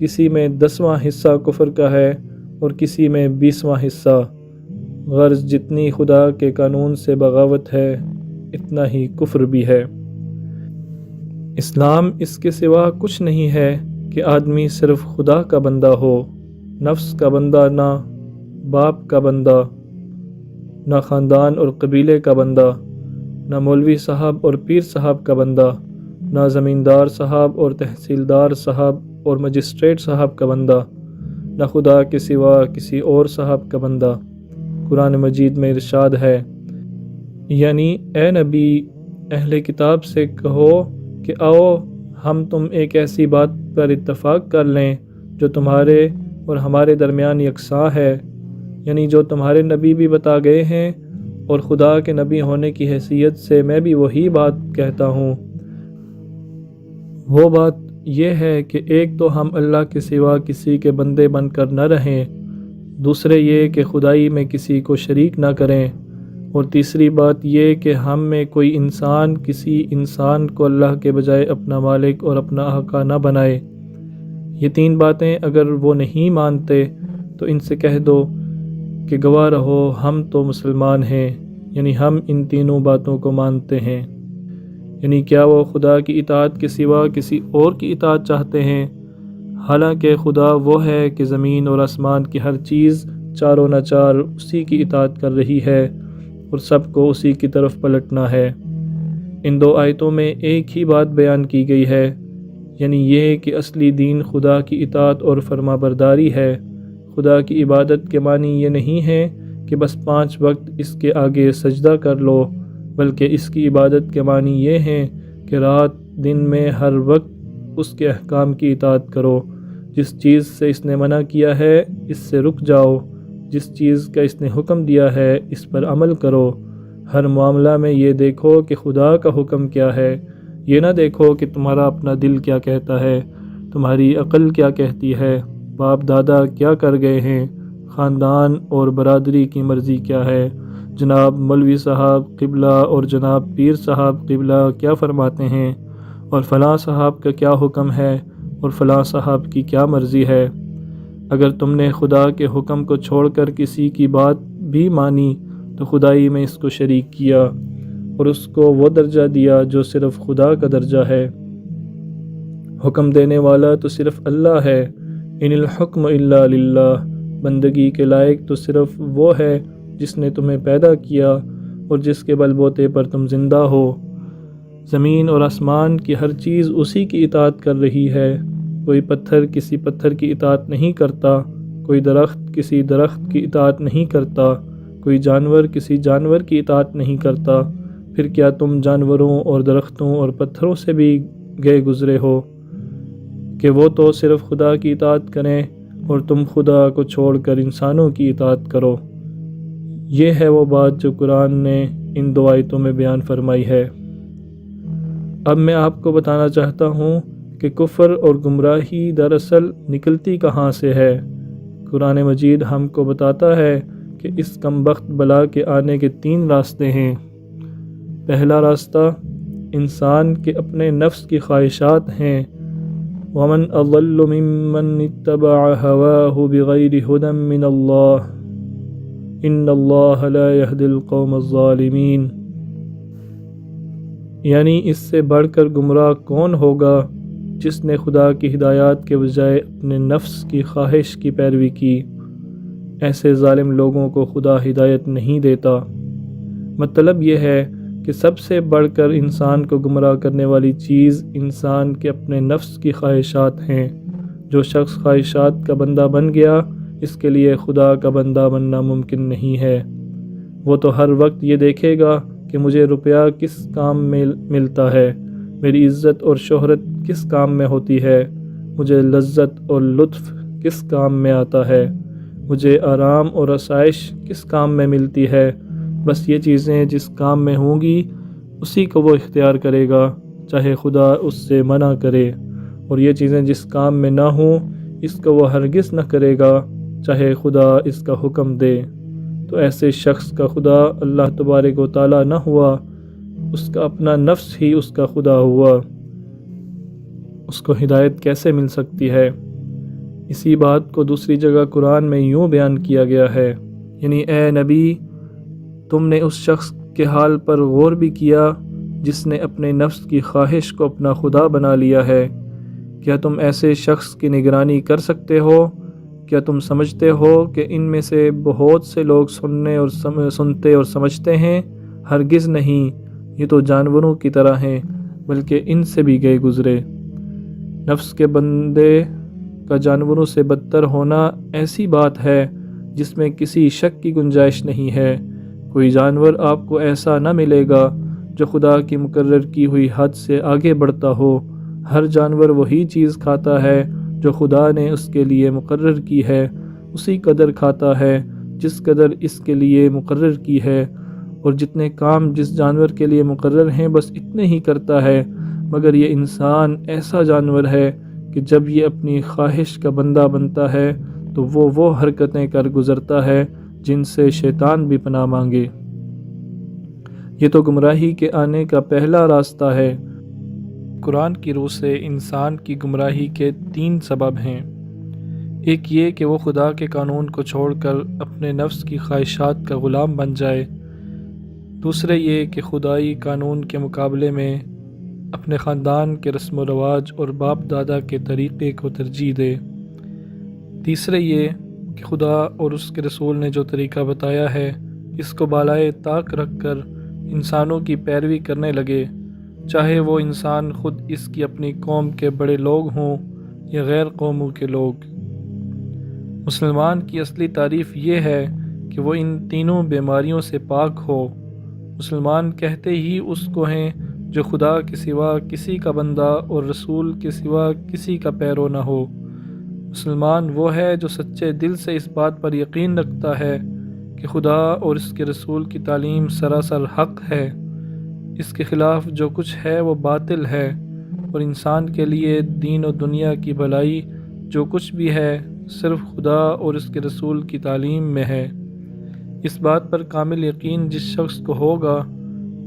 کسی میں 10واں حصہ کفر کا ہے اور کسی میں 20واں حصہ۔ غرض جتنی خدا کے قانون سے بغاوت ہے اتنا ہی کفر بھی ہے۔ اسلام اس کے سوا کچھ نہیں ہے کہ آدمی صرف خدا کا بندہ ہو، نفس کا بندہ نہ، باپ کا بندہ نہ، خاندان اور قبیلے کا بندہ نہ، مولوی صاحب اور پیر صاحب کا بندہ نہ، زمیندار صاحب اور تحصیلدار صاحب اور مجسٹریٹ صاحب کا بندہ نہ، خدا کے سوا کسی اور صاحب کا بندہ۔ قرآن مجید میں ارشاد ہے، یعنی اے نبی اہل کتاب سے کہو کہ آؤ ہم تم ایک ایسی بات پر اتفاق کر لیں جو تمہارے اور ہمارے درمیان یکساں ہے، یعنی جو تمہارے نبی بھی بتا گئے ہیں، اور خدا کے نبی ہونے کی حیثیت سے میں بھی وہی بات کہتا ہوں۔ وہ بات یہ ہے کہ ایک تو ہم اللہ کے سوا کسی کے بندے بن کر نہ رہیں، دوسرے یہ کہ خدائی میں کسی کو شریک نہ کریں، اور تیسری بات یہ کہ ہم میں کوئی انسان کسی انسان کو اللہ کے بجائے اپنا مالک اور اپنا آقا نہ بنائے۔ یہ تین باتیں اگر وہ نہیں مانتے تو ان سے کہہ دو کہ گواہ رہو ہم تو مسلمان ہیں، یعنی ہم ان تینوں باتوں کو مانتے ہیں۔ یعنی کیا وہ خدا کی اطاعت کے سوا کسی اور کی اطاعت چاہتے ہیں، حالانکہ خدا وہ ہے کہ زمین اور آسمان کی ہر چیز چاروں ناچار اسی کی اطاعت کر رہی ہے اور سب کو اسی کی طرف پلٹنا ہے۔ ان دو آیتوں میں ایک ہی بات بیان کی گئی ہے، یعنی یہ کہ اصلی دین خدا کی اطاعت اور فرما برداری ہے۔ خدا کی عبادت کے معنی یہ نہیں ہے کہ بس 5 وقت اس کے آگے سجدہ کر لو، بلکہ اس کی عبادت کے معنی یہ ہیں کہ رات دن میں ہر وقت اس کے احکام کی اطاعت کرو، جس چیز سے اس نے منع کیا ہے اس سے رک جاؤ، جس چیز کا اس نے حکم دیا ہے اس پر عمل کرو۔ ہر معاملہ میں یہ دیکھو کہ خدا کا حکم کیا ہے، یہ نہ دیکھو کہ تمہارا اپنا دل کیا کہتا ہے، تمہاری عقل کیا کہتی ہے، باپ دادا کیا کر گئے ہیں، خاندان اور برادری کی مرضی کیا ہے، جناب مولوی صاحب قبلہ اور جناب پیر صاحب قبلہ کیا فرماتے ہیں، اور فلاں صاحب کا کیا حکم ہے اور فلاں صاحب کی کیا مرضی ہے۔ اگر تم نے خدا کے حکم کو چھوڑ کر کسی کی بات بھی مانی تو خدائی میں اس کو شریک کیا اور اس کو وہ درجہ دیا جو صرف خدا کا درجہ ہے۔ حکم دینے والا تو صرف اللہ ہے، ان الحکم الا للہ، بندگی کے لائق تو صرف وہ ہے جس نے تمہیں پیدا کیا اور جس کے بل بوتے پر تم زندہ ہو۔ زمین اور آسمان کی ہر چیز اسی کی اطاعت کر رہی ہے، کوئی پتھر کسی پتھر کی اطاعت نہیں کرتا، کوئی درخت کسی درخت کی اطاعت نہیں کرتا، کوئی جانور کسی جانور کی اطاعت نہیں کرتا۔ پھر کیا تم جانوروں اور درختوں اور پتھروں سے بھی گئے گزرے ہو کہ وہ تو صرف خدا کی اطاعت کریں اور تم خدا کو چھوڑ کر انسانوں کی اطاعت کرو؟ یہ ہے وہ بات جو قرآن نے ان 2 آیتوں میں بیان فرمائی ہے۔ اب میں آپ کو بتانا چاہتا ہوں کہ کفر اور گمراہی دراصل نکلتی کہاں سے ہے۔ قرآن مجید ہم کو بتاتا ہے کہ اس کمبخت بلا کے آنے کے 3 راستے ہیں۔ پہلا راستہ انسان کے اپنے نفس کی خواہشات ہیں، وَمَنْ أَضَلُّ مِمَّنِ اتَّبَعَ هَوَاهُ بِغَيْرِ هُدًى مِّنَ اللَّهِ إِنَّ اللَّهَ لَا يَهْدِي الْقَوْمَ الظَّالِمِينَ۔ یعنی اس سے بڑھ کر گمراہ کون ہوگا جس نے خدا کی ہدایات کے بجائے اپنے نفس کی خواہش کی پیروی کی۔ ایسے ظالم لوگوں کو خدا ہدایت نہیں دیتا۔ مطلب یہ ہے کہ سب سے بڑھ کر انسان کو گمراہ کرنے والی چیز انسان کے اپنے نفس کی خواہشات ہیں۔ جو شخص خواہشات کا بندہ بن گیا اس کے لیے خدا کا بندہ بننا ممکن نہیں ہے۔ وہ تو ہر وقت یہ دیکھے گا کہ مجھے روپیہ کس کام میں ملتا ہے، میری عزت اور شہرت کس کام میں ہوتی ہے، مجھے لذت اور لطف کس کام میں آتا ہے، مجھے آرام اور آسائش کس کام میں ملتی ہے۔ بس یہ چیزیں جس کام میں ہوں گی اسی کو وہ اختیار کرے گا، چاہے خدا اس سے منع کرے، اور یہ چیزیں جس کام میں نہ ہوں اس کو وہ ہرگز نہ کرے گا، چاہے خدا اس کا حکم دے۔ تو ایسے شخص کا خدا اللہ تبارک و تعالیٰ نہ ہوا، اس کا اپنا نفس ہی اس کا خدا ہوا۔ اس کو ہدایت کیسے مل سکتی ہے؟ اسی بات کو دوسری جگہ قرآن میں یوں بیان کیا گیا ہے، یعنی اے نبی تم نے اس شخص کے حال پر غور بھی کیا جس نے اپنے نفس کی خواہش کو اپنا خدا بنا لیا ہے۔ کیا تم ایسے شخص کی نگرانی کر سکتے ہو؟ کیا تم سمجھتے ہو کہ ان میں سے بہت سے لوگ سنتے اور سمجھتے ہیں؟ ہرگز نہیں، یہ تو جانوروں کی طرح ہیں، بلکہ ان سے بھی گئے گزرے۔ نفس کے بندے کا جانوروں سے بدتر ہونا ایسی بات ہے جس میں کسی شک کی گنجائش نہیں ہے۔ کوئی جانور آپ کو ایسا نہ ملے گا جو خدا کی مقرر کی ہوئی حد سے آگے بڑھتا ہو۔ ہر جانور وہی چیز کھاتا ہے جو خدا نے اس کے لیے مقرر کی ہے، اسی قدر کھاتا ہے جس قدر اس کے لیے مقرر کی ہے، اور جتنے کام جس جانور کے لیے مقرر ہیں بس اتنے ہی کرتا ہے۔ مگر یہ انسان ایسا جانور ہے کہ جب یہ اپنی خواہش کا بندہ بنتا ہے تو وہ حرکتیں کر گزرتا ہے جن سے شیطان بھی پناہ مانگے۔ یہ تو گمراہی کے آنے کا پہلا راستہ ہے۔ قرآن کی روح سے انسان کی گمراہی کے 3 سبب ہیں۔ ایک یہ کہ وہ خدا کے قانون کو چھوڑ کر اپنے نفس کی خواہشات کا غلام بن جائے۔ دوسرے یہ کہ خدائی قانون کے مقابلے میں اپنے خاندان کے رسم و رواج اور باپ دادا کے طریقے کو ترجیح دے۔ تیسرے یہ کہ خدا اور اس کے رسول نے جو طریقہ بتایا ہے اس کو بالائے طاق رکھ کر انسانوں کی پیروی کرنے لگے، چاہے وہ انسان خود اس کی اپنی قوم کے بڑے لوگ ہوں یا غیر قوموں کے لوگ۔ مسلمان کی اصلی تعریف یہ ہے کہ وہ ان تینوں بیماریوں سے پاک ہو۔ مسلمان کہتے ہی اس کو ہیں جو خدا کے سوا کسی کا بندہ اور رسول کے سوا کسی کا پیرو نہ ہو۔ مسلمان وہ ہے جو سچے دل سے اس بات پر یقین رکھتا ہے کہ خدا اور اس کے رسول کی تعلیم سراسر حق ہے، اس کے خلاف جو کچھ ہے وہ باطل ہے، اور انسان کے لیے دین و دنیا کی بھلائی جو کچھ بھی ہے صرف خدا اور اس کے رسول کی تعلیم میں ہے۔ اس بات پر کامل یقین جس شخص کو ہوگا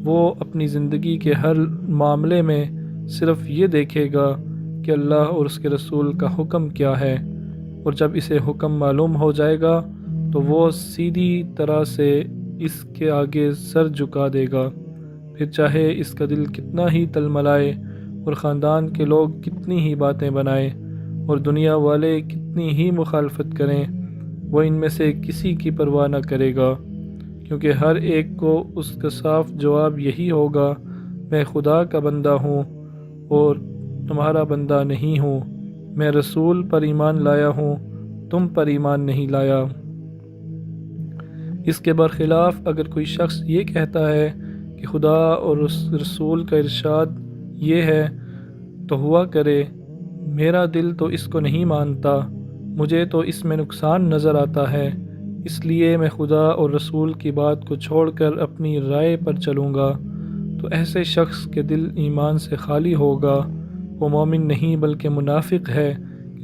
وہ اپنی زندگی کے ہر معاملے میں صرف یہ دیکھے گا کہ اللہ اور اس کے رسول کا حکم کیا ہے، اور جب اسے حکم معلوم ہو جائے گا تو وہ سیدھی طرح سے اس کے آگے سر جھکا دے گا، پھر چاہے اس کا دل کتنا ہی تلملائے اور خاندان کے لوگ کتنی ہی باتیں بنائیں اور دنیا والے کتنی ہی مخالفت کریں، وہ ان میں سے کسی کی پرواہ نہ کرے گا، کیونکہ ہر ایک کو اس کا صاف جواب یہی ہوگا، میں خدا کا بندہ ہوں اور تمہارا بندہ نہیں ہوں، میں رسول پر ایمان لایا ہوں، تم پر ایمان نہیں لایا۔ اس کے برخلاف اگر کوئی شخص یہ کہتا ہے کہ خدا اور رسول کا ارشاد یہ ہے تو ہوا کرے، میرا دل تو اس کو نہیں مانتا، مجھے تو اس میں نقصان نظر آتا ہے، اس لیے میں خدا اور رسول کی بات کو چھوڑ کر اپنی رائے پر چلوں گا، تو ایسے شخص کے دل ایمان سے خالی ہوگا، وہ مومن نہیں بلکہ منافق ہے،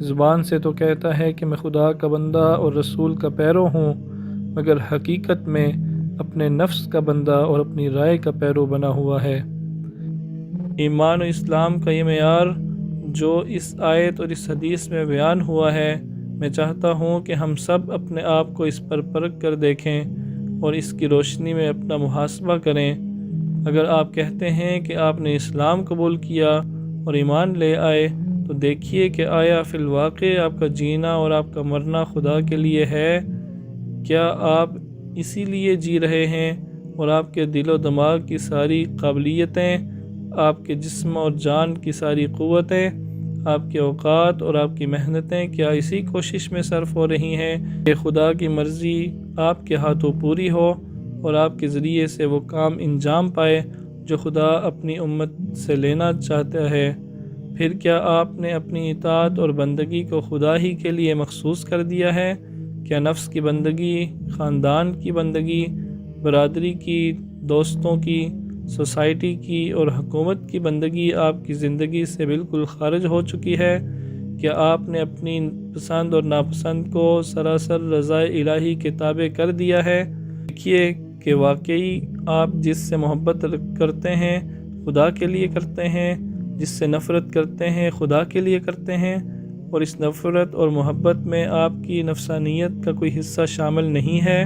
زبان سے تو کہتا ہے کہ میں خدا کا بندہ اور رسول کا پیرو ہوں، مگر حقیقت میں اپنے نفس کا بندہ اور اپنی رائے کا پیرو بنا ہوا ہے۔ ایمان و اسلام کا یہ معیار جو اس آیت اور اس حدیث میں بیان ہوا ہے، میں چاہتا ہوں کہ ہم سب اپنے آپ کو اس پر پرکھ کر دیکھیں اور اس کی روشنی میں اپنا محاسبہ کریں۔ اگر آپ کہتے ہیں کہ آپ نے اسلام قبول کیا اور ایمان لے آئے تو دیکھیے کہ آیا فی الواقع آپ کا جینا اور آپ کا مرنا خدا کے لیے ہے؟ کیا آپ اسی لیے جی رہے ہیں اور آپ کے دل و دماغ کی ساری قابلیتیں، آپ کے جسم اور جان کی ساری قوتیں، آپ کے اوقات اور آپ کی محنتیں کیا اسی کوشش میں صرف ہو رہی ہیں کہ خدا کی مرضی آپ کے ہاتھوں پوری ہو اور آپ کے ذریعے سے وہ کام انجام پائے جو خدا اپنی امت سے لینا چاہتا ہے؟ پھر کیا آپ نے اپنی اطاعت اور بندگی کو خدا ہی کے لیے مخصوص کر دیا ہے؟ کیا نفس کی بندگی، خاندان کی بندگی، برادری کی، دوستوں کی، سوسائٹی کی اور حکومت کی بندگی آپ کی زندگی سے بالکل خارج ہو چکی ہے؟ کیا آپ نے اپنی پسند اور ناپسند کو سراسر رضا الہی کے تابع کر دیا ہے؟ دیکھیے کہ واقعی آپ جس سے محبت کرتے ہیں خدا کے لیے کرتے ہیں، جس سے نفرت کرتے ہیں خدا کے لیے کرتے ہیں، اور اس نفرت اور محبت میں آپ کی نفسانیت کا کوئی حصہ شامل نہیں ہے۔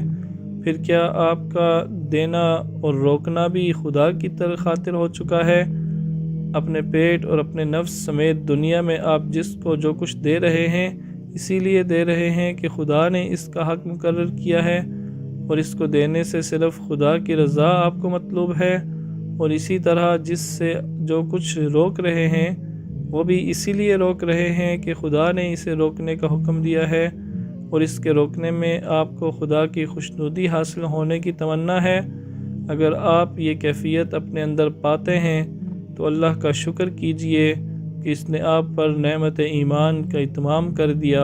پھر کیا آپ کا دینا اور روکنا بھی خدا کی خاطر ہو چکا ہے؟ اپنے پیٹ اور اپنے نفس سمیت دنیا میں آپ جس کو جو کچھ دے رہے ہیں اسی لیے دے رہے ہیں کہ خدا نے اس کا حق مقرر کیا ہے، اور اس کو دینے سے صرف خدا کی رضا آپ کو مطلوب ہے، اور اسی طرح جس سے جو کچھ روک رہے ہیں وہ بھی اسی لیے روک رہے ہیں کہ خدا نے اسے روکنے کا حکم دیا ہے، اور اس کے روکنے میں آپ کو خدا کی خوشنودی حاصل ہونے کی تمنا ہے۔ اگر آپ یہ کیفیت اپنے اندر پاتے ہیں تو اللہ کا شکر کیجئے کہ اس نے آپ پر نعمت ایمان کا اتمام کر دیا،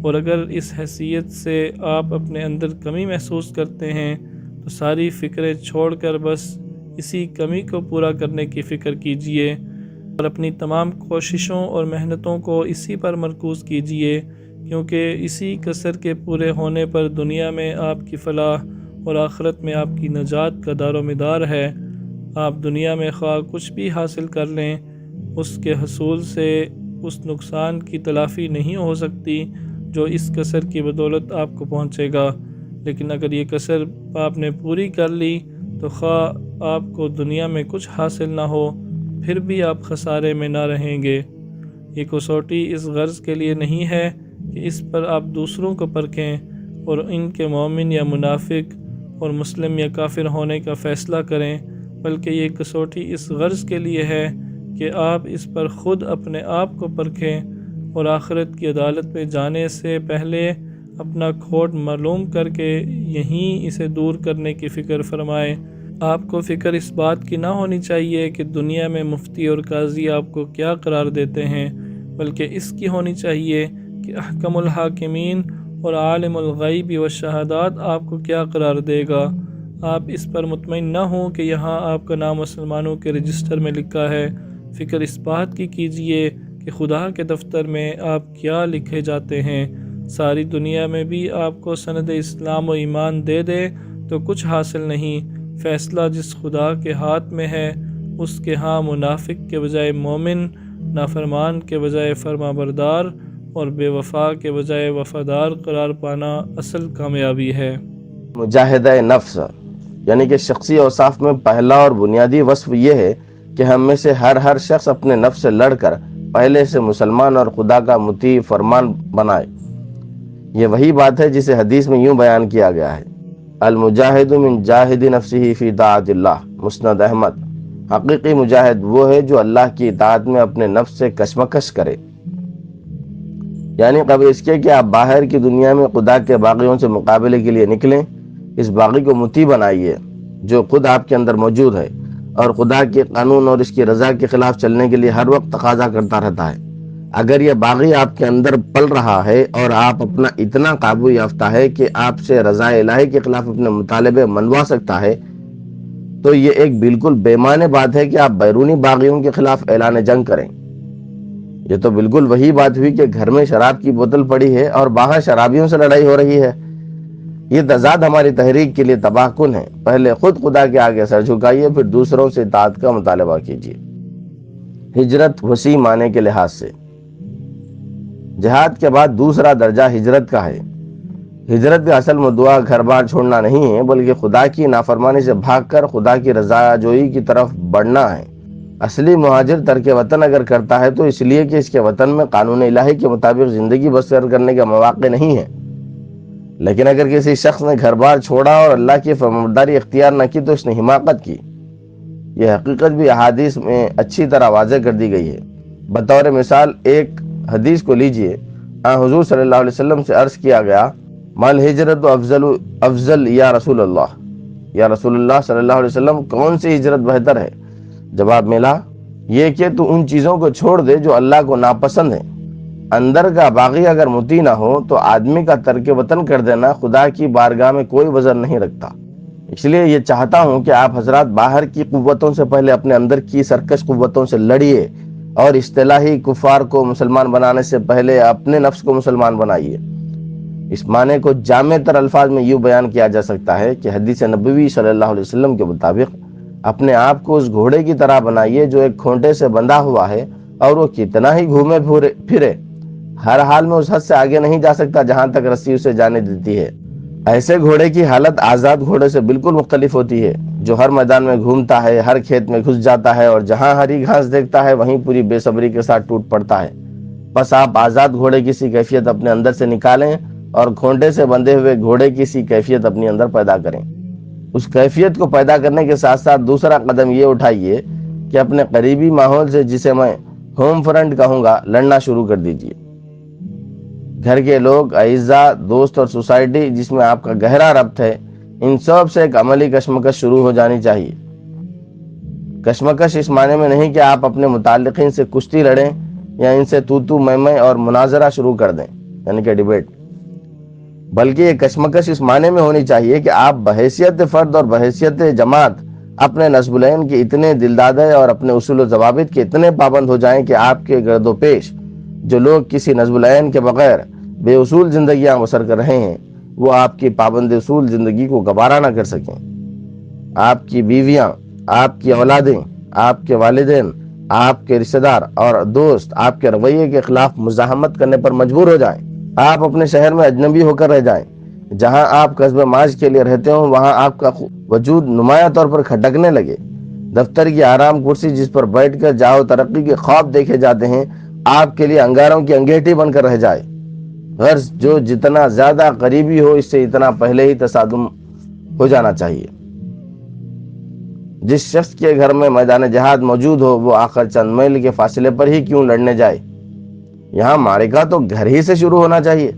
اور اگر اس حیثیت سے آپ اپنے اندر کمی محسوس کرتے ہیں تو ساری فکریں چھوڑ کر بس اسی کمی کو پورا کرنے کی فکر کیجئے، اور اپنی تمام کوششوں اور محنتوں کو اسی پر مرکوز کیجئے، کیونکہ اسی کسر کے پورے ہونے پر دنیا میں آپ کی فلاح اور آخرت میں آپ کی نجات کا دار و مدار ہے۔ آپ دنیا میں خواہ کچھ بھی حاصل کر لیں، اس کے حصول سے اس نقصان کی تلافی نہیں ہو سکتی جو اس کسر کی بدولت آپ کو پہنچے گا، لیکن اگر یہ کسر آپ نے پوری کر لی تو خواہ آپ کو دنیا میں کچھ حاصل نہ ہو پھر بھی آپ خسارے میں نہ رہیں گے۔ یہ کسوٹی اس غرض کے لیے نہیں ہے کہ اس پر آپ دوسروں کو پرکھیں اور ان کے مومن یا منافق اور مسلم یا کافر ہونے کا فیصلہ کریں، بلکہ یہ کسوٹی اس غرض کے لیے ہے کہ آپ اس پر خود اپنے آپ کو پرکھیں اور آخرت کی عدالت میں جانے سے پہلے اپنا کھوٹ معلوم کر کے یہیں اسے دور کرنے کی فکر فرمائیں۔ آپ کو فکر اس بات کی نہ ہونی چاہیے کہ دنیا میں مفتی اور قاضی آپ کو کیا قرار دیتے ہیں، بلکہ اس کی ہونی چاہیے کہ احکم الحاکمین اور عالم الغیب والشہادات آپ کو کیا قرار دے گا۔ آپ اس پر مطمئن نہ ہوں کہ یہاں آپ کا نام مسلمانوں کے رجسٹر میں لکھا ہے، فکر اس بات کی کیجئے کہ خدا کے دفتر میں آپ کیا لکھے جاتے ہیں۔ ساری دنیا میں بھی آپ کو سند اسلام و ایمان دے دے تو کچھ حاصل نہیں، فیصلہ جس خدا کے ہاتھ میں ہے اس کے ہاں منافق کے بجائے مومن، نافرمان کے بجائے فرما بردار اور بے وفا کے بجائے وفادار قرار پانا اصل کامیابی ہے۔ مجاہدہ نفس یعنی کہ شخصی اوصاف میں پہلا اور بنیادی وصف یہ ہے کہ ہم میں سے ہر شخص اپنے نفس سے لڑ کر پہلے سے مسلمان اور خدا کا مطیع فرمان بنائے۔ یہ وہی بات ہے جسے حدیث میں یوں بیان کیا گیا ہے، المجاہد من جاہد نفسہ فی طاعت اللہ، مسند احمد۔ حقیقی مجاہد وہ ہے جو اللہ کی اطاعت میں اپنے نفس سے کشمکش کرے، یعنی قبل اس کے کہ آپ باہر کی دنیا میں خدا کے باغیوں سے مقابلے کے لیے نکلیں، اس باغی کو مطیع بنائیے جو خود آپ کے اندر موجود ہے اور خدا کے قانون اور اس کی رضا کے خلاف چلنے کے لیے ہر وقت تقاضا کرتا رہتا ہے۔ اگر یہ باغی آپ کے اندر پل رہا ہے اور آپ اپنا اتنا قابو یافتہ ہے کہ آپ سے رضا الہی کے خلاف اپنے مطالبے منوا سکتا ہے، تو یہ ایک بالکل بے معنی بات ہے کہ آپ بیرونی باغیوں کے خلاف اعلان جنگ کریں۔ یہ تو بالکل وہی بات ہوئی کہ گھر میں شراب کی بوتل پڑی ہے اور باہر شرابیوں سے لڑائی ہو رہی ہے۔ یہ تضاد ہماری تحریک کے لیے تباہ کن ہے۔ پہلے خود خدا کے آگے سر جھکائیے، پھر دوسروں سے اطاعت کا مطالبہ کیجیے۔ ہجرت وسیع معنی کے لحاظ سے جہاد کے بعد دوسرا درجہ ہجرت کا ہے۔ ہجرت بھی اصل مدعا گھر بار چھوڑنا نہیں ہے، بلکہ خدا کی نافرمانی سے بھاگ کر خدا کی رضا جوئی کی طرف بڑھنا ہے۔ اصلی مہاجر ترک وطن اگر کرتا ہے تو اس لیے کہ اس کے وطن میں قانون الہی کے مطابق زندگی بسر کرنے کا مواقع نہیں ہے، لیکن اگر کسی شخص نے گھر بار چھوڑا اور اللہ کی فرمانبرداری اختیار نہ کی تو اس نے حماقت کی۔ یہ حقیقت بھی احادیث میں اچھی طرح واضح کر دی گئی ہے۔ بطور مثال ایک حدیث کو لیجئے، حضور صلی اللہ علیہ وسلم سے عرض کیا گیا، مال ہجرت افضل یا رسول اللہ، یا رسول اللہ صلی اللہ علیہ وسلم کون سی ہجرت بہتر ہے؟ جواب ملا، یہ کہ تو ان چیزوں کو چھوڑ دے جو اللہ کو ناپسند ہیں۔ اندر کا باغی اگر مطیع نہ ہو تو آدمی کا ترک وطن کر دینا خدا کی بارگاہ میں کوئی وزن نہیں رکھتا۔ اس لیے یہ چاہتا ہوں کہ آپ حضرات باہر کی قوتوں سے پہلے اپنے اندر کی سرکش قوتوں سے لڑیے، اور اصطلاحی کفار کو مسلمان بنانے سے پہلے اپنے نفس کو مسلمان بنائیے۔ اس معنی کو جامع تر الفاظ میں یوں بیان کیا جا سکتا ہے کہ حدیث نبوی صلی اللہ علیہ وسلم کے مطابق اپنے آپ کو اس گھوڑے کی طرح بنائیے جو ایک کھونٹے سے بندھا ہوا ہے، اور وہ کتنا ہی گھومے پھرے ہر حال میں اس حد سے آگے نہیں جا سکتا جہاں تک رسی اسے جانے دیتی ہے۔ ایسے گھوڑے کی حالت آزاد گھوڑے سے بالکل مختلف ہوتی ہے، جو ہر میدان میں گھومتا ہے، ہر کھیت میں گھس جاتا ہے اور جہاں ہری گھاس دیکھتا ہے وہیں پوری بے صبری کے ساتھ ٹوٹ پڑتا ہے۔ بس آپ آزاد گھوڑے کی سی کیفیت اپنے اندر سے نکالیں اور کھونٹے سے بندھے ہوئے گھوڑے کی سی کیفیت اپنے اندر پیدا کریں۔ اس کیفیت کو پیدا کرنے کے ساتھ ساتھ دوسرا قدم یہ اٹھائیے کہ اپنے قریبی ماحول سے، جسے میں ہوم فرنٹ کہوں گا، لڑنا شروع کر دیجیے۔ گھر کے لوگ، اعزاء، دوست اور سوسائٹی جس میں آپ کا گہرا ربط ہے، ان سب سے ایک عملی کشمکش شروع ہو جانی چاہیے۔ کشمکش اس معنی میں نہیں کہ آپ اپنے متعلقین سے کشتی لڑیں یا ان سے تو میں اور مناظرہ شروع کر دیں، یعنی کہ ڈیبیٹ، بلکہ یہ کشمکش اس معنی میں ہونی چاہیے کہ آپ بحیثیت فرد اور بحیثیت جماعت اپنے نصب العین کے اتنے دلدادے اور اپنے اصول و ضوابط کے اتنے پابند ہو جائیں کہ آپ کے گرد و پیش جو لوگ کسی نصب العین کے بغیر بے اصول زندگیاں بسر کر رہے ہیں، وہ آپ کی پابند اصول زندگی کو گوارا نہ کر سکیں۔ آپ کی بیویاں، آپ کی اولادیں، آپ کے والدین، آپ کے رشتہ دار اور دوست آپ کے رویے کے خلاف مزاحمت کرنے پر مجبور ہو جائیں۔ آپ اپنے شہر میں اجنبی ہو کر رہ جائیں۔ جہاں آپ قصب معاش کے لیے رہتے ہوں وہاں آپ کا وجود نمایاں طور پر کھٹکنے لگے۔ دفتر کی آرام کرسی جس پر بیٹھ کر جاؤ ترقی کے خواب دیکھے جاتے ہیں، آپ کے لیے انگاروں کی انگیٹھی بن کر رہ جائے۔ غرض جو جتنا زیادہ قریبی ہو اس سے اتنا پہلے ہی تصادم ہو جانا چاہیے۔ جس شخص کے گھر میں میدان جہاد موجود ہو وہ آخر چند میل کے فاصلے پر ہی کیوں لڑنے جائے؟ یہاں معرکہ تو گھر ہی سے شروع ہونا چاہیے۔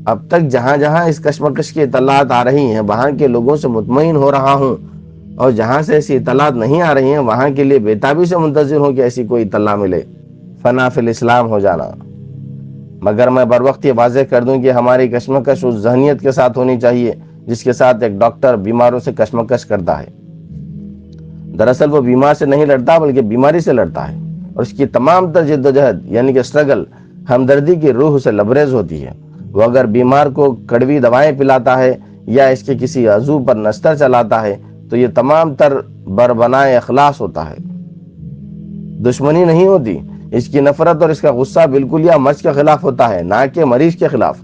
اب تک جہاں جہاں اس کشمکش کی اطلاعات آ رہی ہیں وہاں کے لوگوں سے مطمئن ہو رہا ہوں، اور جہاں سے ایسی اطلاعات نہیں آ رہی ہیں وہاں کے لیے بےتابی سے منتظر ہوں کہ ایسی کوئی اطلاع ملے۔ فنا فی الاسلام ہو جانا۔ مگر میں بر وقت یہ واضح کر دوں کہ ہماری کشمکش اس ذہنیت کے ساتھ ہونی چاہیے جس کے ساتھ ایک ڈاکٹر بیماروں سے کشمکش کرتا ہے۔ دراصل وہ بیمار سے نہیں لڑتا بلکہ بیماری سے لڑتا ہے، اور اس کی تمام تر جد و جہد یعنی کہ سٹرگل ہمدردی کی روح سے لبریز ہوتی ہے۔ وہ اگر بیمار کو کڑوی دوائیں پلاتا ہے یا اس کے کسی عضو پر نستر چلاتا ہے تو یہ تمام تر بربنائے اخلاص ہوتا ہے، دشمنی نہیں ہوتی۔ اس کی نفرت اور اس کا غصہ بالکل یا مرض کے خلاف ہوتا ہے، نہ کہ مریض کے خلاف۔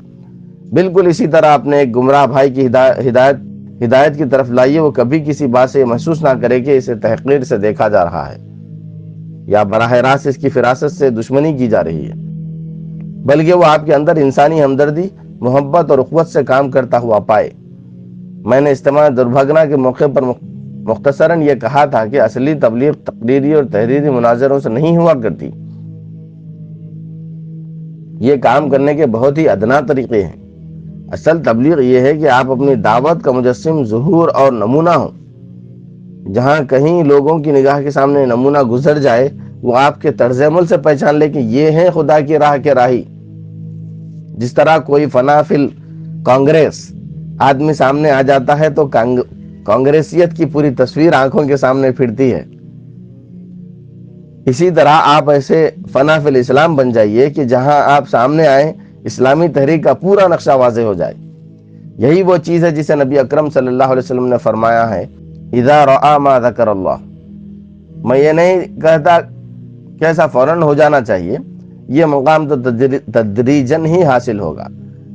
بالکل اسی طرح اپنے ایک گمراہ بھائی کی ہدایت کی طرف لائیے، وہ کبھی کسی بات سے محسوس نہ کرے کہ اسے تحقیر سے دیکھا جا رہا ہے یا براہ راست اس کی فراست سے دشمنی کی جا رہی ہے، بلکہ وہ آپ کے اندر انسانی ہمدردی، محبت اور اخوت سے کام کرتا ہوا پائے۔ میں نے اجتماع دربھگنا کے موقع پر مختصراً یہ کہا تھا کہ اصلی تبلیغ تقریری اور تحریری مناظروں سے نہیں ہوا کرتی۔ یہ کام کرنے کے بہت ہی ادنا طریقے ہیں۔ اصل تبلیغ یہ ہے کہ آپ اپنی دعوت کا مجسم، ظہور اور نمونہ ہوں۔ جہاں کہیں لوگوں کی نگاہ کے سامنے نمونہ گزر جائے وہ آپ کے طرز عمل سے پہچان لے کہ یہ ہیں خدا کی راہ کے راہی۔ جس طرح کوئی فنا فی کانگریس آدمی سامنے آ جاتا ہے تو کانگریسیت کی پوری تصویر آنکھوں کے سامنے پھرتی ہے، اسی طرح آپ ایسے فنا فی الاسلام بن جائیے کہ جہاں آپ سامنے آئیں اسلامی تحریک کا پورا نقشہ واضح ہو جائے۔ یہی وہ چیز ہے جسے نبی اکرم صلی اللہ علیہ وسلم نے فرمایا ہے، اذا رأى ما ذکر اللہ۔ میں یہ نہیں کہتا کہ ایسا فوراً ہو جانا چاہیے، یہ مقام تو تدریجاً ہی حاصل ہوگا۔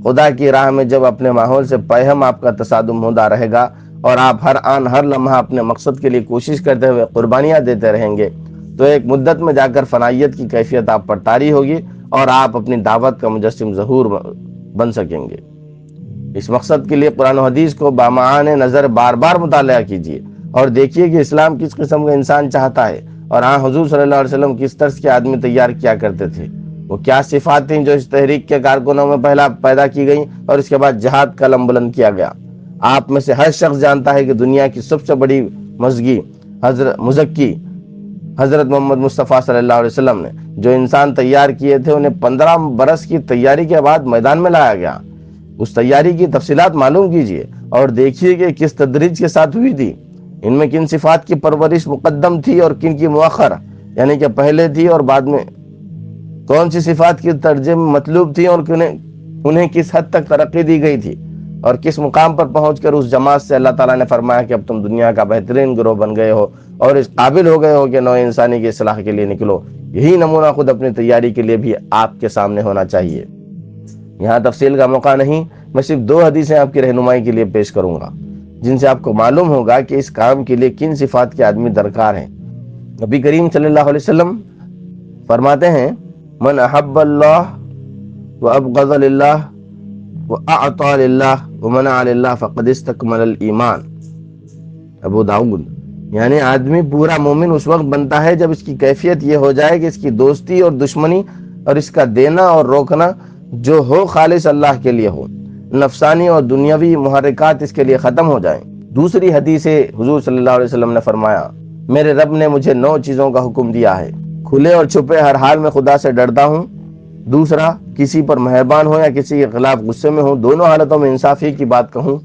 خدا کی راہ میں جب اپنے ماحول سے پیہم آپ کا تصادم ہوتا رہے گا اور آپ ہر آن ہر لمحہ اپنے مقصد کے لیے کوشش کرتے ہوئے قربانیاں دیتے رہیں گے تو ایک مدت میں جا کر فنائیت کی کیفیت آپ پر طاری ہوگی اور آپ اپنی دعوت کا مجسم ظہور بن سکیں گے۔ اس مقصد کے لیے قرآن و حدیث کو بامعان نظر بار بار مطالعہ کیجیے اور دیکھیے کہ اسلام کس قسم کا انسان چاہتا ہے، اور حضور صلی اللہ علیہ وسلم کس طرز کے آدمی تیار کیا کرتے تھے۔ وہ کیا صفات تھیں جو اس تحریک کے کارکنوں میں پہلا پیدا کی گئیں اور اس کے بعد جہاد کا علم بلند کیا گیا۔ آپ میں سے ہر شخص جانتا ہے کہ دنیا کی سب سے بڑی مزکی حضرت محمد مصطفیٰ صلی اللہ علیہ وسلم نے جو انسان تیار کیے تھے انہیں 15 برس کی تیاری کے بعد میدان میں لایا گیا۔ اس تیاری کی تفصیلات معلوم کیجیے اور دیکھیے کہ کس تدریج کے ساتھ ہوئی تھی، ان میں کن صفات کی پرورش مقدم تھی اور کن کی مؤخر یعنی کہ پہلے تھی، اور بعد میں کون سی صفات کی ترجمہ مطلوب تھی اور انہیں کس حد تک ترقی دی گئی تھی، اور کس مقام پر پہنچ کر اس جماعت سے اللہ تعالیٰ نے فرمایا کہ اب تم دنیا کا بہترین گروہ بن گئے ہو اور اس قابل ہو گئے ہو کہ نوع انسانی کی اصلاح کے لیے نکلو۔ یہی نمونہ خود اپنی تیاری کے لیے بھی آپ کے سامنے ہونا چاہیے۔ یہاں تفصیل کا موقع نہیں، میں صرف 2 حدیثیں آپ کی رہنمائی کے لیے پیش کروں گا جن سے آپ کو معلوم ہوگا کہ اس کام کے لیے کن صفات کے آدمی درکار ہیں۔ نبی کریم صلی اللہ علیہ وسلم فرماتے ہیں من احب اللہ وابغض للہ واعطى للہ ومنع للہ فقد استکمل الایمان، ابو داؤد۔ یعنی آدمی پورا مومن اس وقت بنتا ہے جب اس کی کیفیت یہ ہو جائے کہ اس کی دوستی اور دشمنی اور اس کا دینا اور روکنا جو ہو خالص اللہ کے لیے ہو، نفسانی اور دنیاوی محرکات اس کے لیے ختم ہو جائیں۔ دوسری حدیث حضور صلی اللہ علیہ وسلم نے فرمایا میرے رب نے مجھے 9 چیزوں کا حکم دیا ہے، کھلے اور چھپے ہر حال میں خدا سے ڈرتا ہوں، دوسرا کسی پر مہربان ہوں یا کسی کے خلاف غصے میں ہوں دونوں حالتوں میں انصافی کی بات کہوں،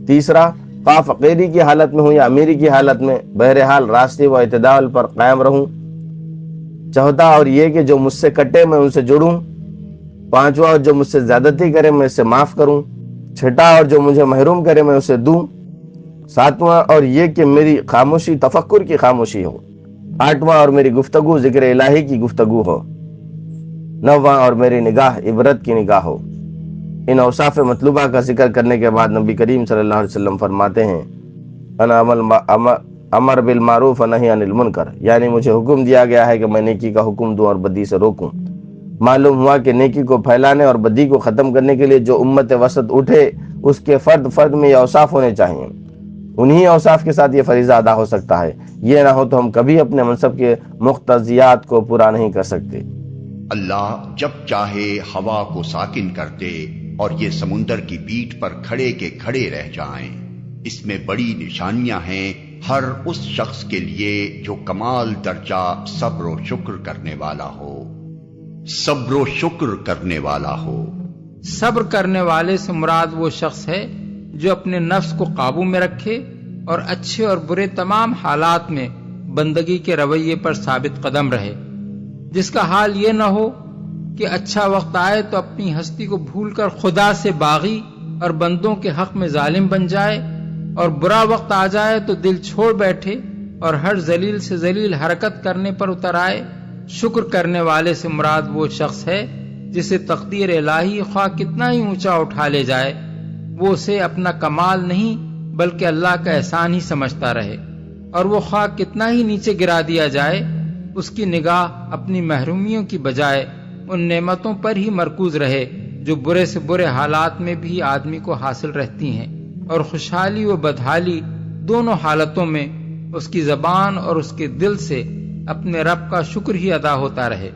تیسرا خواہ فقیری کی حالت میں ہوں یا امیری کی حالت میں بہرحال راستے و اعتدال پر قائم رہوں، چوتھا اور یہ کہ جو مجھ سے کٹے میں ان سے جڑوں، پانچواں اور جو مجھ سے زیادتی کرے میں اسے معاف کروں، چھٹا اور جو مجھے محروم کرے میں اسے دوں، ساتواں اور یہ کہ میری خاموشی تفکر کی خاموشی ہو، آٹھواں اور میری گفتگو ذکر الہی کی گفتگو ہو، نواں اور میری نگاہ عبرت کی نگاہ ہو۔ ان اوصاف مطلوبہ کا ذکر کرنے کے بعد نبی کریم صلی اللہ علیہ وسلم فرماتے ہیں انا امر بالمعروف ونہی عن المنکر، یعنی مجھے حکم دیا گیا ہے کہ میں نیکی کا حکم دوں اور بدی سے روکوں۔ معلوم ہوا کہ نیکی کو پھیلانے اور بدی کو ختم کرنے کے لیے جو امت وسط اٹھے اس کے فرد فرد میں یہ اوصاف ہونے چاہیے، انہی اوصاف کے ساتھ یہ فریضہ ادا ہو سکتا ہے، یہ نہ ہو تو ہم کبھی اپنے منصب کے مقتضیات کو پورا نہیں کر سکتے۔ اللہ جب چاہے ہوا کو ساکن کر دے اور یہ سمندر کی پیٹھ پر کھڑے کے کھڑے رہ جائیں۔ اس میں بڑی نشانیاں ہیں ہر اس شخص کے لیے جو کمال درجہ صبر و شکر کرنے والا ہو، صبر و شکر کرنے والا ہو۔ صبر کرنے والے سے مراد وہ شخص ہے جو اپنے نفس کو قابو میں رکھے اور اچھے اور برے تمام حالات میں بندگی کے رویے پر ثابت قدم رہے، جس کا حال یہ نہ ہو کہ اچھا وقت آئے تو اپنی ہستی کو بھول کر خدا سے باغی اور بندوں کے حق میں ظالم بن جائے، اور برا وقت آ جائے تو دل چھوڑ بیٹھے اور ہر ذلیل سے ذلیل حرکت کرنے پر اتر آئے۔ شکر کرنے والے سے مراد وہ شخص ہے جسے تقدیر الہی خواہ کتنا ہی اونچا اٹھا لے جائے وہ اسے اپنا کمال نہیں بلکہ اللہ کا احسان ہی سمجھتا رہے، اور وہ خواہ کتنا ہی نیچے گرا دیا جائے اس کی نگاہ اپنی محرومیوں کی بجائے ان نعمتوں پر ہی مرکوز رہے جو برے سے برے حالات میں بھی آدمی کو حاصل رہتی ہیں، اور خوشحالی و بدحالی دونوں حالتوں میں اس کی زبان اور اس کے دل سے اپنے رب کا شکر ہی ادا ہوتا رہے۔